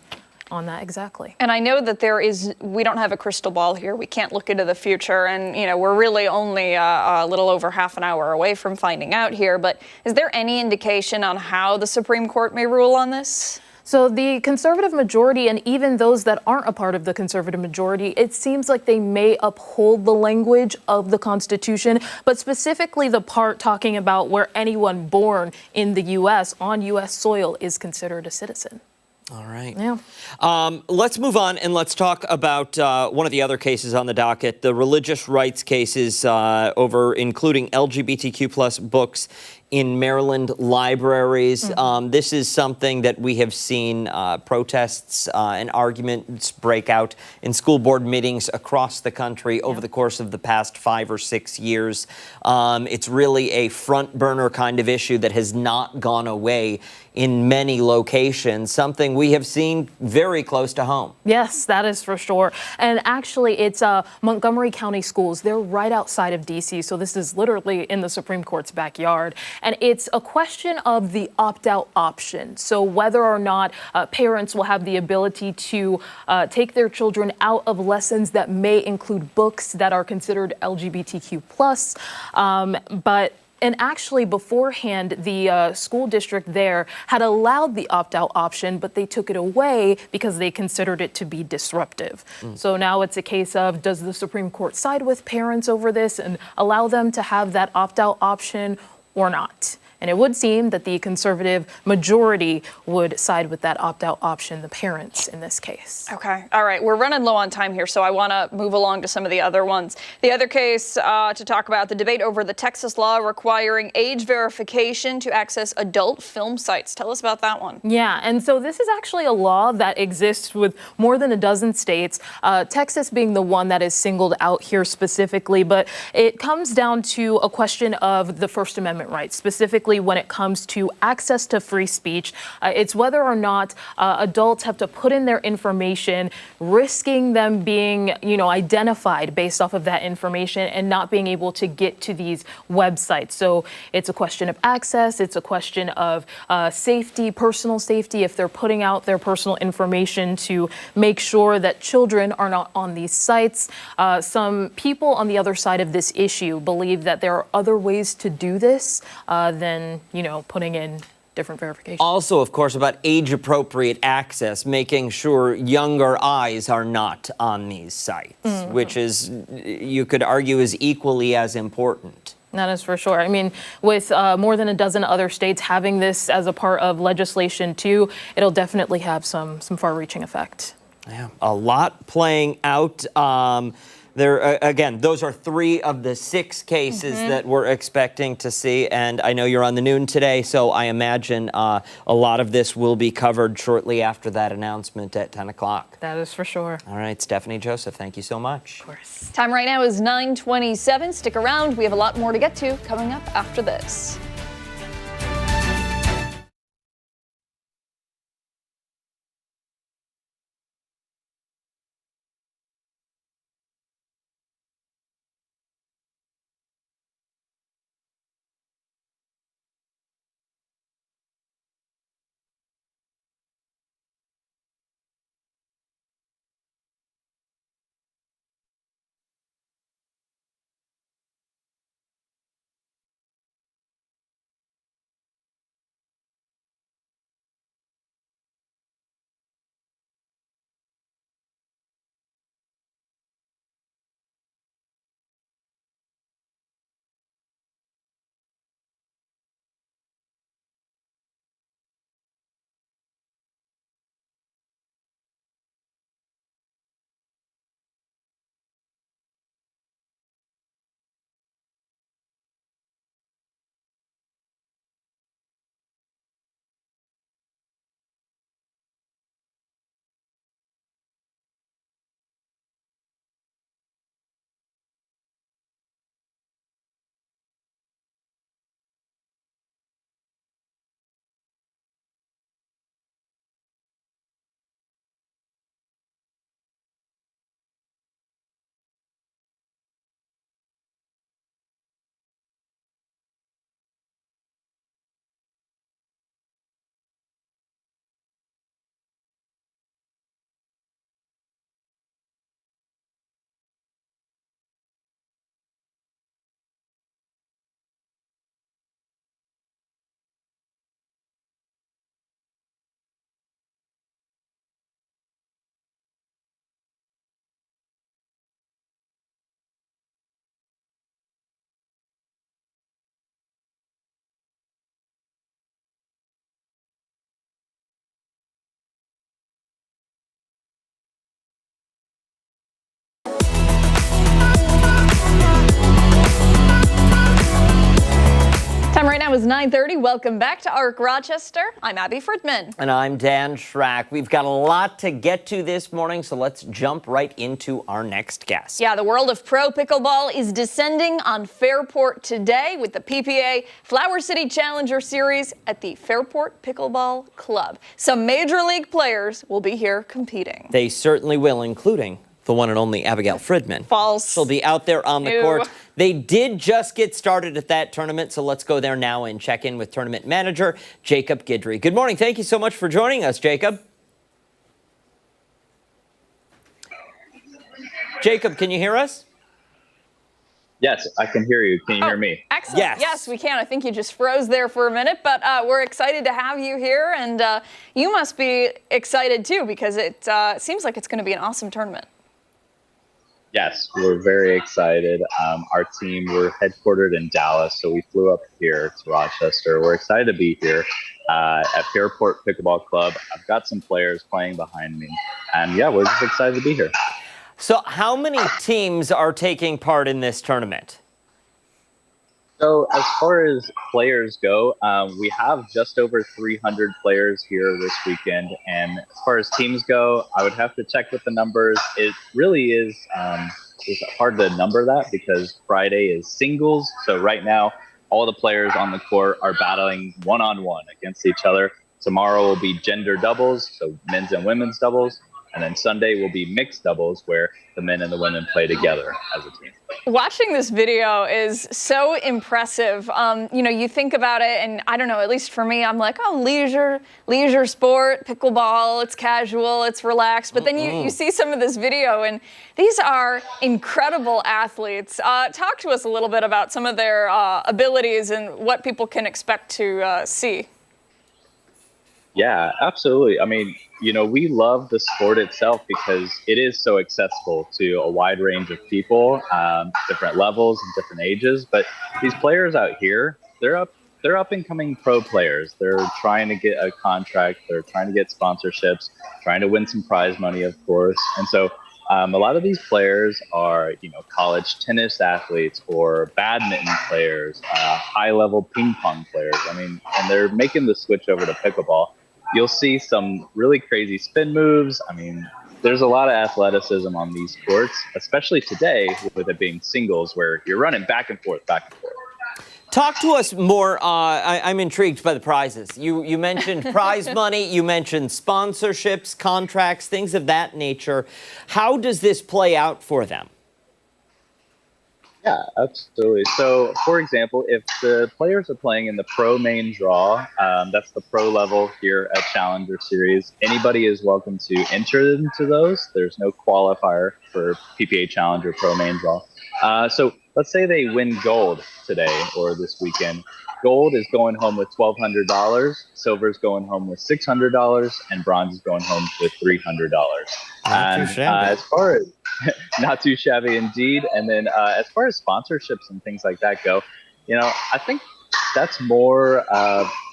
[SPEAKER 10] on that exactly.
[SPEAKER 2] And I know that we don't have a crystal ball here. We can't look into the future. And, we're really only a little over half an hour away from finding out here. But is there any indication on how the Supreme Court may rule on this?
[SPEAKER 10] So the conservative majority, and even those that aren't a part of the conservative majority, it seems like they may uphold the language of the Constitution, but specifically the part talking about where anyone born in the U.S. on U.S. soil is considered a citizen.
[SPEAKER 1] All right.
[SPEAKER 10] Yeah.
[SPEAKER 1] Let's move on and let's talk about one of the other cases on the docket, the religious rights cases including LGBTQ plus books in Maryland libraries. This is something that we have seen protests and arguments break out in school board meetings across the country over the course of the past 5 or 6 years. It's really a front burner kind of issue that has not gone away in many locations, something we have seen very close to home.
[SPEAKER 10] Yes, that is for sure. And actually, it's Montgomery County Schools. They're right outside of D.C., so this is literally in the Supreme Court's backyard. And it's a question of the opt-out option. So whether or not parents will have the ability to take their children out of lessons that may include books that are considered LGBTQ+. And actually, beforehand, the school district there had allowed the opt-out option, but they took it away because they considered it to be disruptive. So now it's a case of, does the Supreme Court side with parents over this and allow them to have that opt-out option or not? And it would seem that the conservative majority would side with that opt-out option, the parents in this case.
[SPEAKER 2] Okay. All right. We're running low on time here, so I want to move along to some of the other ones. The other case to talk about, the debate over the Texas law requiring age verification to access adult film sites. Tell us about that one.
[SPEAKER 10] Yeah, and so this is actually a law that exists with more than a dozen states, Texas being the one that is singled out here specifically, but it comes down to a question of the First Amendment rights, specifically when it comes to access to free speech. It's whether or not adults have to put in their information, risking them being, identified based off of that information and not being able to get to these websites. So it's a question of access. It's a question of safety, personal safety, if they're putting out their personal information to make sure that children are not on these sites. Some people on the other side of this issue believe that there are other ways to do this than, putting in different verifications.
[SPEAKER 1] Also, of course, about age-appropriate access, making sure younger eyes are not on these sites, which is, you could argue, is equally as important.
[SPEAKER 10] That is for sure. I mean, with more than a dozen other states having this as a part of legislation too, it'll definitely have some far-reaching effect.
[SPEAKER 1] Yeah, a lot playing out. There again, those are 3 of the 6 cases that we're expecting to see, and I know you're on the noon today, so I imagine a lot of this will be covered shortly after that announcement at 10 o'clock.
[SPEAKER 10] That is for sure.
[SPEAKER 1] All right, Stephannie, Joseph, thank you so much.
[SPEAKER 10] Of course.
[SPEAKER 2] Time right now is 9:27. Stick around. We have a lot more to get to coming up after this. Time right now is 9:30. Welcome back to ARC Rochester. I'm Abi Fridmann.
[SPEAKER 1] And I'm Dan Schrack. We've got a lot to get to this morning, so let's jump right into our next guest.
[SPEAKER 2] Yeah, the world of pro pickleball is descending on Fairport today with the PPA Flower City Challenger Series at the Fairport Pickleball Club. Some major league players will be here competing.
[SPEAKER 1] They certainly will, including the one and only Abigail Fridmann.
[SPEAKER 2] False.
[SPEAKER 1] She'll be out there on the court. They did just get started at that tournament, so let's go there now and check in with tournament manager Jacob Guidry. Good morning. Thank you so much for joining us, Jacob. Jacob, can you hear us?
[SPEAKER 15] Yes, I can hear you. Can you hear me?
[SPEAKER 2] Excellent.
[SPEAKER 1] Yes.
[SPEAKER 2] Yes, we can. I think you just froze there for a minute, but we're excited to have you here, and you must be excited too because it seems like it's going to be an awesome tournament.
[SPEAKER 15] Yes, we're very excited. Our team, we're headquartered in Dallas, so we flew up here to Rochester. We're excited to be here at Fairport Pickleball Club. I've got some players playing behind me, and yeah, we're just excited to be here.
[SPEAKER 1] So how many teams are taking part in this tournament?
[SPEAKER 15] So as far as players go, we have just over 300 players here this weekend. And as far as teams go, I would have to check with the numbers. It really is it's hard to number that because Friday is singles. So right now, all the players on the court are battling one-on-one against each other. Tomorrow will be gender doubles, so men's and women's doubles. And then Sunday will be mixed doubles where the men and the women play together as a team.
[SPEAKER 2] Watching this video is so impressive. You think about it, and I don't know, at least for me, I'm like, oh, leisure sport, pickleball, it's casual, it's relaxed. But then you see some of this video, and these are incredible athletes. Talk to us a little bit about some of their abilities and what people can expect to see.
[SPEAKER 15] Yeah, absolutely. I mean, we love the sport itself because it is so accessible to a wide range of people, different levels and different ages. But these players out here, they're up and coming pro players. They're trying to get a contract. They're trying to get sponsorships, trying to win some prize money, of course. And so a lot of these players are, college tennis athletes or badminton players, high-level ping pong players. I mean, and they're making the switch over to pickleball. You'll see some really crazy spin moves. I mean, there's a lot of athleticism on these courts, especially today with it being singles where you're running back and forth.
[SPEAKER 1] Talk to us more. I'm intrigued by the prizes. You mentioned prize money. You mentioned sponsorships, contracts, things of that nature. How does this play out for them?
[SPEAKER 15] Yeah, absolutely. So, for example, if the players are playing in the pro main draw, that's the pro level here at Challenger Series, anybody is welcome to enter into those. There's no qualifier for PPA Challenger Pro main draw. So let's say they win gold today or this weekend. Gold is going home with $1,200, silver is going home with $600, and bronze is going home with $300. As far as not too shabby indeed. And then as far as sponsorships and things like that go, I think that's more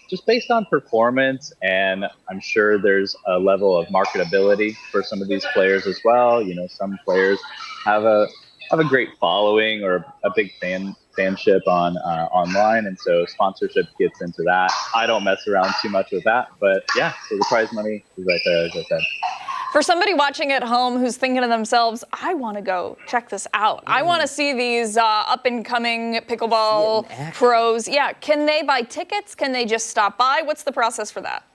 [SPEAKER 15] just based on performance. And I'm sure there's a level of marketability for some of these players as well. Some players have a great following or a big fanship on online, and so sponsorship gets into that. I don't mess around too much with that, but yeah, so the prize money is right there, as I said.
[SPEAKER 2] For somebody watching at home who's thinking to themselves, I want to go check this out. I want to see these up-and-coming pickleball pros. Yeah, can they buy tickets? Can they just stop by? What's the process for that?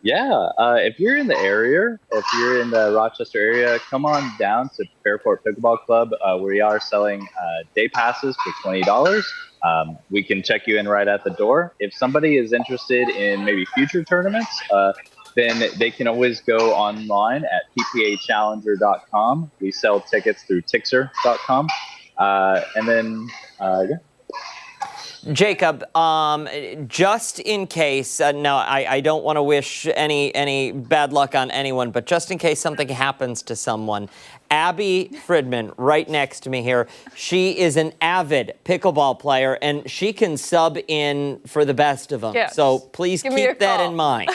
[SPEAKER 15] Yeah, if you're in the area, if you're in the Rochester area, come on down to Fairport Pickleball Club. We are selling day passes for $20. We can check you in right at the door. If somebody is interested in maybe future tournaments, then they can always go online at ppachallenger.com. We sell tickets through tixer.com. And then, yeah.
[SPEAKER 1] Jacob, just in case, now I don't want to wish any bad luck on anyone, but just in case something happens to someone, Abi Fridmann, right next to me here, she is an avid pickleball player, and she can sub in for the best of them.
[SPEAKER 2] Yes.
[SPEAKER 1] So please keep that in mind.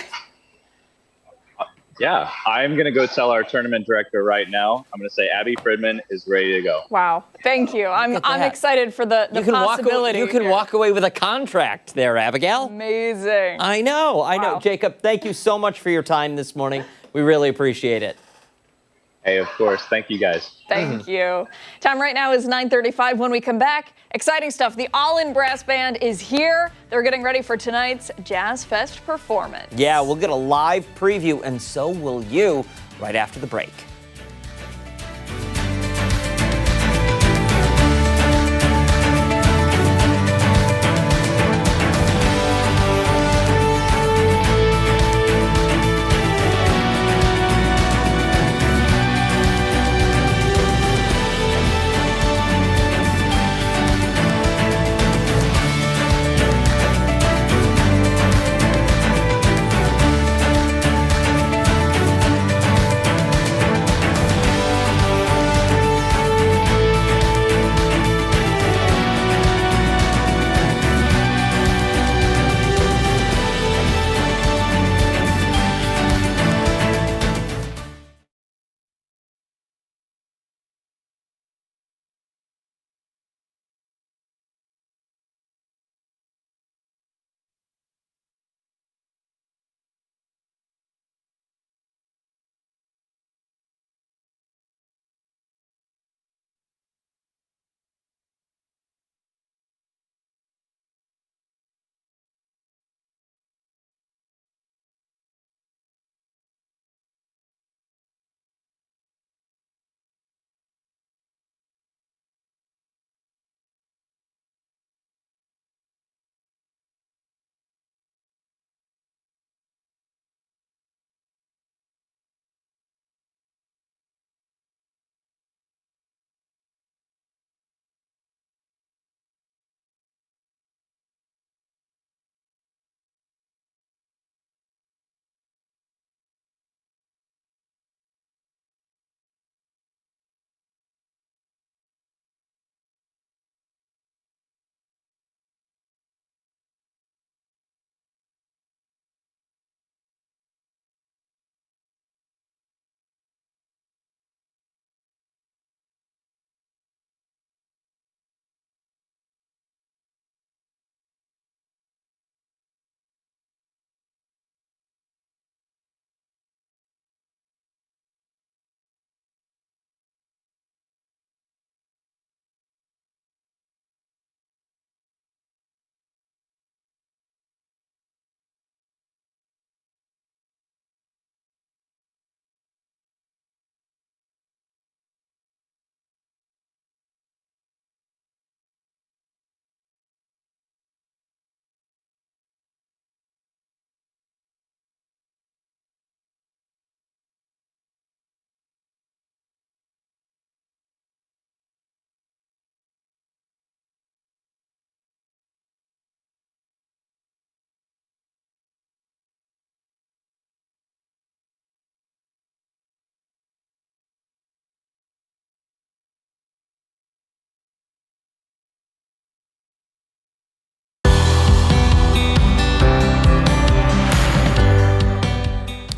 [SPEAKER 15] Yeah, I'm going to go tell our tournament director right now. I'm going to say Abi Fridmann is ready to go.
[SPEAKER 2] Wow, thank you. I'm excited for the possibility.
[SPEAKER 1] You can walk away with a contract there, Abigail.
[SPEAKER 2] Amazing.
[SPEAKER 1] I know.
[SPEAKER 2] Wow.
[SPEAKER 1] Jacob, thank you so much for your time this morning. We really appreciate it.
[SPEAKER 15] Hey, of course. Thank you, guys.
[SPEAKER 2] Thank you. Time right now is 9:35. When we come back, exciting stuff. The All-In Brass Band is here. They're getting ready for tonight's Jazz Fest performance.
[SPEAKER 1] Yeah, we'll get a live preview, and so will you, right after the break.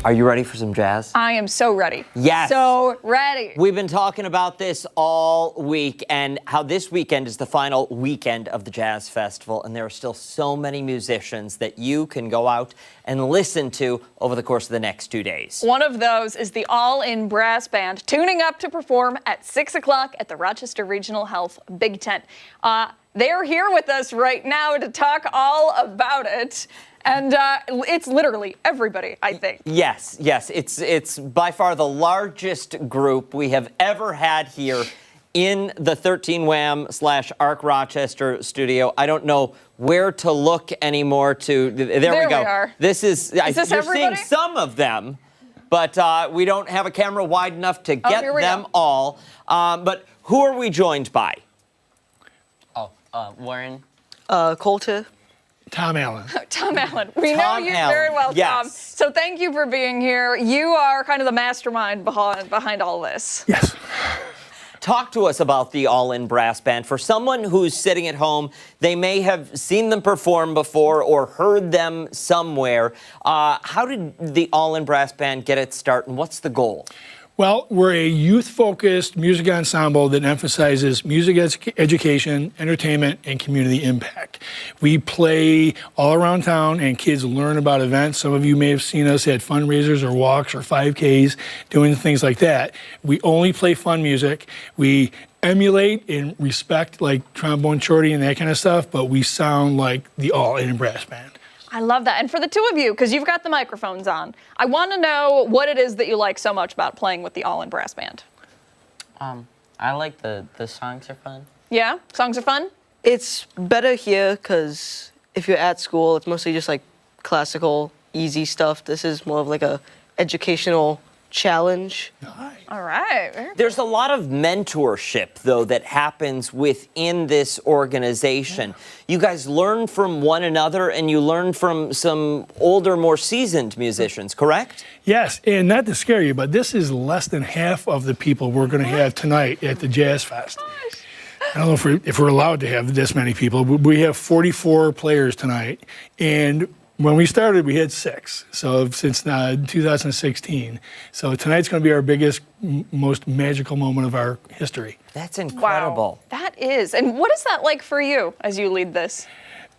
[SPEAKER 1] Are you ready for some jazz?
[SPEAKER 2] I am so ready.
[SPEAKER 1] Yes.
[SPEAKER 2] So ready.
[SPEAKER 1] We've been talking about this all week and how this weekend is the final weekend of the Jazz Festival, and there are still so many musicians that you can go out and listen to over the course of the next 2 days.
[SPEAKER 2] One of those is the All-In Brass Band, tuning up to perform at 6 o'clock at the Rochester Regional Health Big Tent. They're here with us right now to talk all about it. And it's literally everybody, I think.
[SPEAKER 1] Yes. It's by far the largest group we have ever had here in the 13 Wham/Arc Rochester studio. I don't know where to look anymore there we go.
[SPEAKER 2] We are.
[SPEAKER 1] This is
[SPEAKER 2] this
[SPEAKER 1] you're
[SPEAKER 2] everybody?
[SPEAKER 1] seeing some of them, but we don't have a camera wide enough to get them all. But who are we joined by?
[SPEAKER 16] Warren.
[SPEAKER 17] Colter.
[SPEAKER 6] Tom Allen.
[SPEAKER 2] Tom Allen. We know you very well,
[SPEAKER 1] yes.
[SPEAKER 2] Tom. So thank you for being here. You are kind of the mastermind behind all this.
[SPEAKER 6] Yes.
[SPEAKER 1] Talk to us about the All-In Brass Band. For someone who's sitting at home, they may have seen them perform before or heard them somewhere. How did the All-In Brass Band get its start, and what's the goal?
[SPEAKER 18] Well, we're a youth-focused music ensemble that emphasizes music education, entertainment, and community impact. We play all around town, and kids learn about events. Some of you may have seen us at fundraisers or walks or 5Ks, doing things like that. We only play fun music. We emulate and respect like Trombone Shorty and that kind of stuff, but we sound like the All-In Brass Band.
[SPEAKER 2] I love that. And for the two of you, because you've got the microphones on, I want to know what it is that you like so much about playing with the All-In Brass Band.
[SPEAKER 16] I like the songs are fun.
[SPEAKER 2] Yeah? Songs are fun?
[SPEAKER 17] It's better here because if you're at school, it's mostly just like classical, easy stuff. This is more of like a educational challenge.
[SPEAKER 2] All right.
[SPEAKER 1] There's a lot of mentorship, though, that happens within this organization. Yeah. You guys learn from one another, and you learn from some older, more seasoned musicians, correct?
[SPEAKER 18] Yes, and not to scare you, but this is less than half of the people we're going to have tonight at the Jazz Fest. I don't know if we're allowed to have this many people. We have 44 players tonight, and when we started, we had 6, so since 2016. So tonight's going to be our biggest, most magical moment of our history.
[SPEAKER 1] That's incredible.
[SPEAKER 2] Wow, that is. And what is that like for you as you lead this?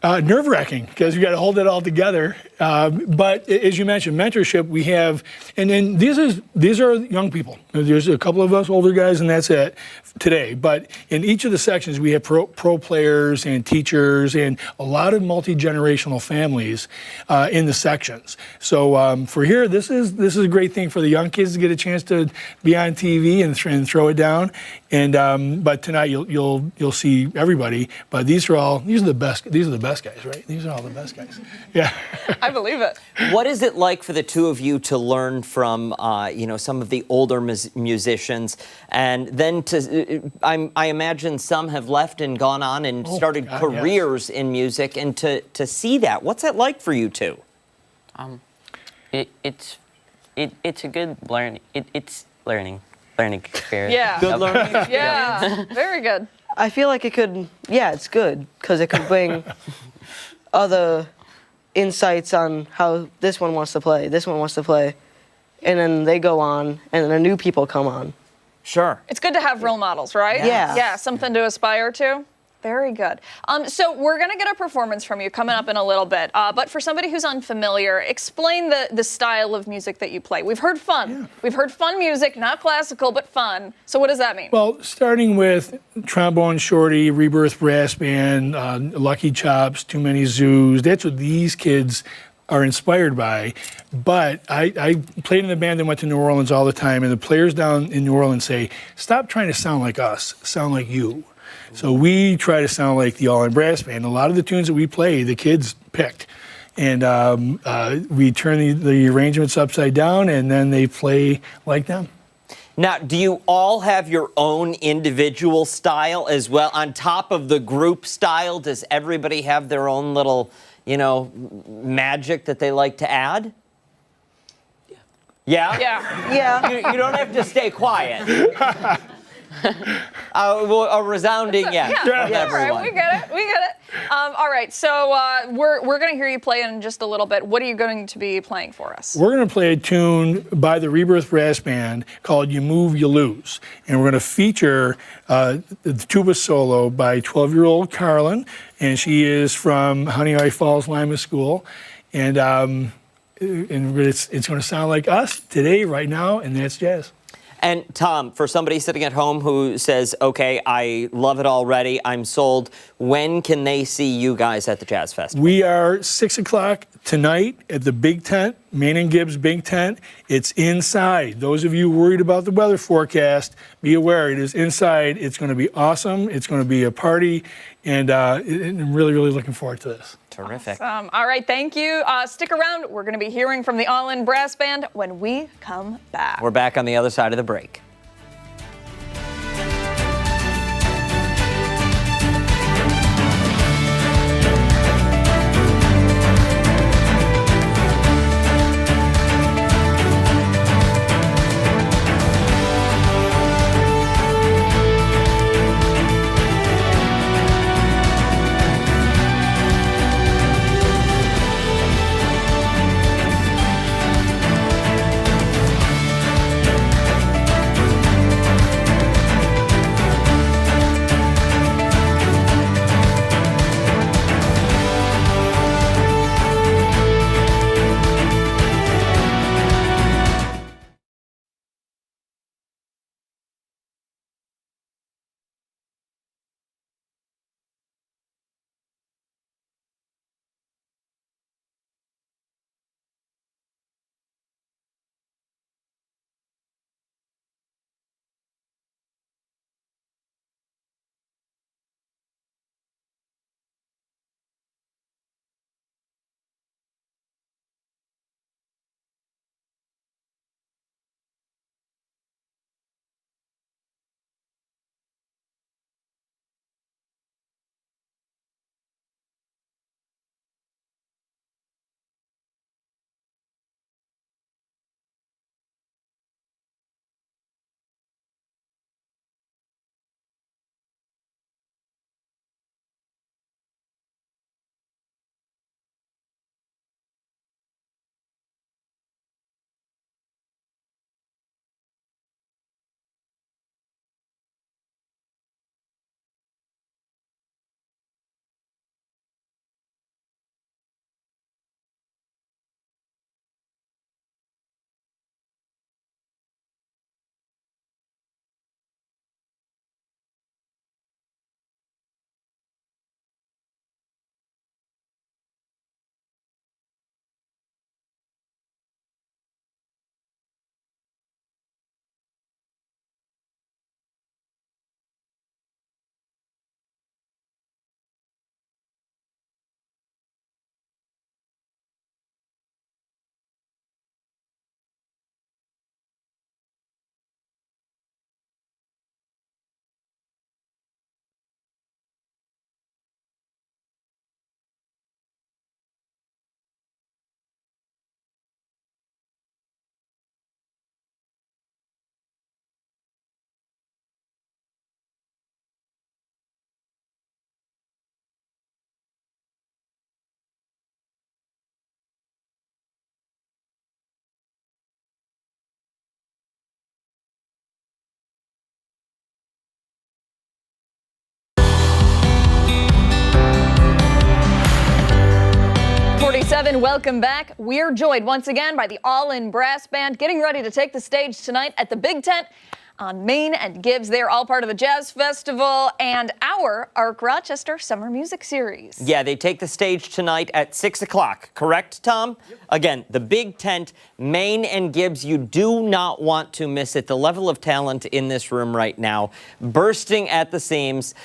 [SPEAKER 18] Nerve-wracking, because you got to hold it all together. But as you mentioned, mentorship we have, and then these are young people. There's a couple of us older guys, and that's it today. But in each of the sections, we have pro players and teachers and a lot of multi-generational families in the sections. So for here, this is a great thing for the young kids to get a chance to be on TV and throw it down. And but tonight you'll see everybody. But these are the best. These are the best guys, right? These are all the best guys. Yeah.
[SPEAKER 2] I believe it.
[SPEAKER 1] What is it like for the two of you to learn from, some of the older musicians, and then I imagine some have left and gone on and started careers in music, and to see that, what's that like for you two?
[SPEAKER 16] It's a good learning. It's learning experience.
[SPEAKER 2] Yeah.
[SPEAKER 1] Good learning.
[SPEAKER 2] Yeah. Very good.
[SPEAKER 17] I feel like it could, it's good because it could bring other insights on how this one wants to play, and then they go on, and then new people come on.
[SPEAKER 1] Sure.
[SPEAKER 2] It's good to have role models, right?
[SPEAKER 17] Yeah.
[SPEAKER 2] Yeah, something to aspire to. Very good. So we're going to get a performance from you coming up in a little bit. But for somebody who's unfamiliar, explain the style of music that you play. We've heard fun. Yeah. We've heard fun music, not classical, but fun. So what does that mean?
[SPEAKER 18] Well, starting with Trombone Shorty, Rebirth Brass Band, Lucky Chops, Too Many Zoos. That's what these kids are inspired by. But I played in the band that went to New Orleans all the time, and the players down in New Orleans say, stop trying to sound like us, sound like you. So we try to sound like the All-In Brass Band. A lot of the tunes that we play, the kids picked. And we turn the arrangements upside down, and then they play like them.
[SPEAKER 1] Now, do you all have your own individual style as well? On top of the group style, does everybody have their own little, magic that they like to add? Yeah?
[SPEAKER 2] Yeah.
[SPEAKER 17] Yeah.
[SPEAKER 1] You don't have to stay quiet. A resounding yes.
[SPEAKER 2] Yeah,
[SPEAKER 1] from
[SPEAKER 2] all
[SPEAKER 1] everyone.
[SPEAKER 2] right, we get it. All right, so we're going to hear you play in just a little bit. What are you going to be playing for us?
[SPEAKER 18] We're going to play a tune by the Rebirth Brass Band called You Move, You Lose. And we're going to feature the tuba solo by 12-year-old Carlin. And she is from Honey Falls Lima School. And it's going to sound like us today, right now, and that's jazz.
[SPEAKER 1] And Tom, for somebody sitting at home who says, okay, I love it already, I'm sold, when can they see you guys at the Jazz Festival?
[SPEAKER 18] We are 6 o'clock tonight at the Big Tent, Main and Gibbs Big Tent. It's inside. Those of you worried about the weather forecast, be aware it is inside. It's going to be awesome. It's going to be a party, and I'm really, really looking forward to this.
[SPEAKER 1] Terrific.
[SPEAKER 2] All right, thank you. Stick around. We're going to be hearing from the All In Brass Band when we come back.
[SPEAKER 1] We're back on the other side of the break.
[SPEAKER 2] Welcome back. We're joined once again by the All In Brass Band, getting ready to take the stage tonight at the Big Tent on Main and Gibbs. They're all part of the Jazz Festival and our Arc Rochester Summer Music Series.
[SPEAKER 1] Yeah, they take the stage tonight at 6 o'clock, correct, Tom? Yep. Again, the Big Tent, Main and Gibbs. You do not want to miss it. The level of talent in this room right now, bursting at the seams.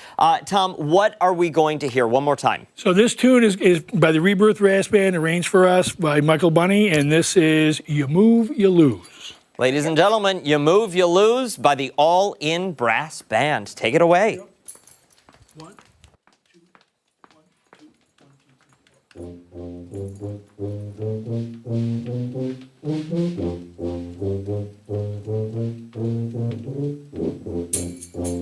[SPEAKER 1] Tom, what are we going to hear? One more time.
[SPEAKER 18] So this tune is by the Rebirth Brass Band, arranged for us by Michael Bunny, and this is You Move, You Lose.
[SPEAKER 1] Ladies and gentlemen, You Move, You Lose by the All In Brass Band. Take it away.
[SPEAKER 18] One, two, 1, 2, 3.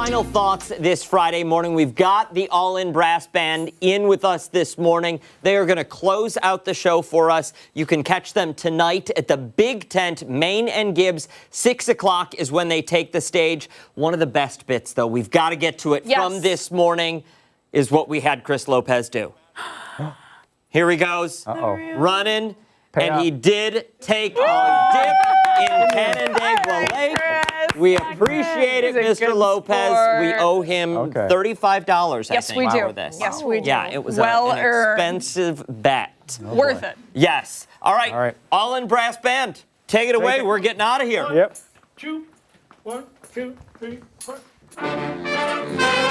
[SPEAKER 1] final thoughts this Friday morning. We've got the All-In Brass Band in with us this morning. They are going to close out the show for us. You can catch them tonight at the Big Tent, Main and Gibbs. 6 o'clock is when they take the stage. One of the best bits, though, we've got to get to it from this morning, is what we had Chris Lopez do. Here he goes, running, and he did take a dip in Canandaigua Lake. We appreciate it, Mr. Lopez. We owe him $35, I think, for this.
[SPEAKER 2] Yes, we do.
[SPEAKER 1] Yeah, it was
[SPEAKER 2] well
[SPEAKER 1] an
[SPEAKER 2] earned.
[SPEAKER 1] expensive bet.
[SPEAKER 2] Worth it.
[SPEAKER 1] Yes. All right. All-In Brass Band. Take it away. We're getting out of here.
[SPEAKER 18] Yep. 2, 1, 2, 3, 4.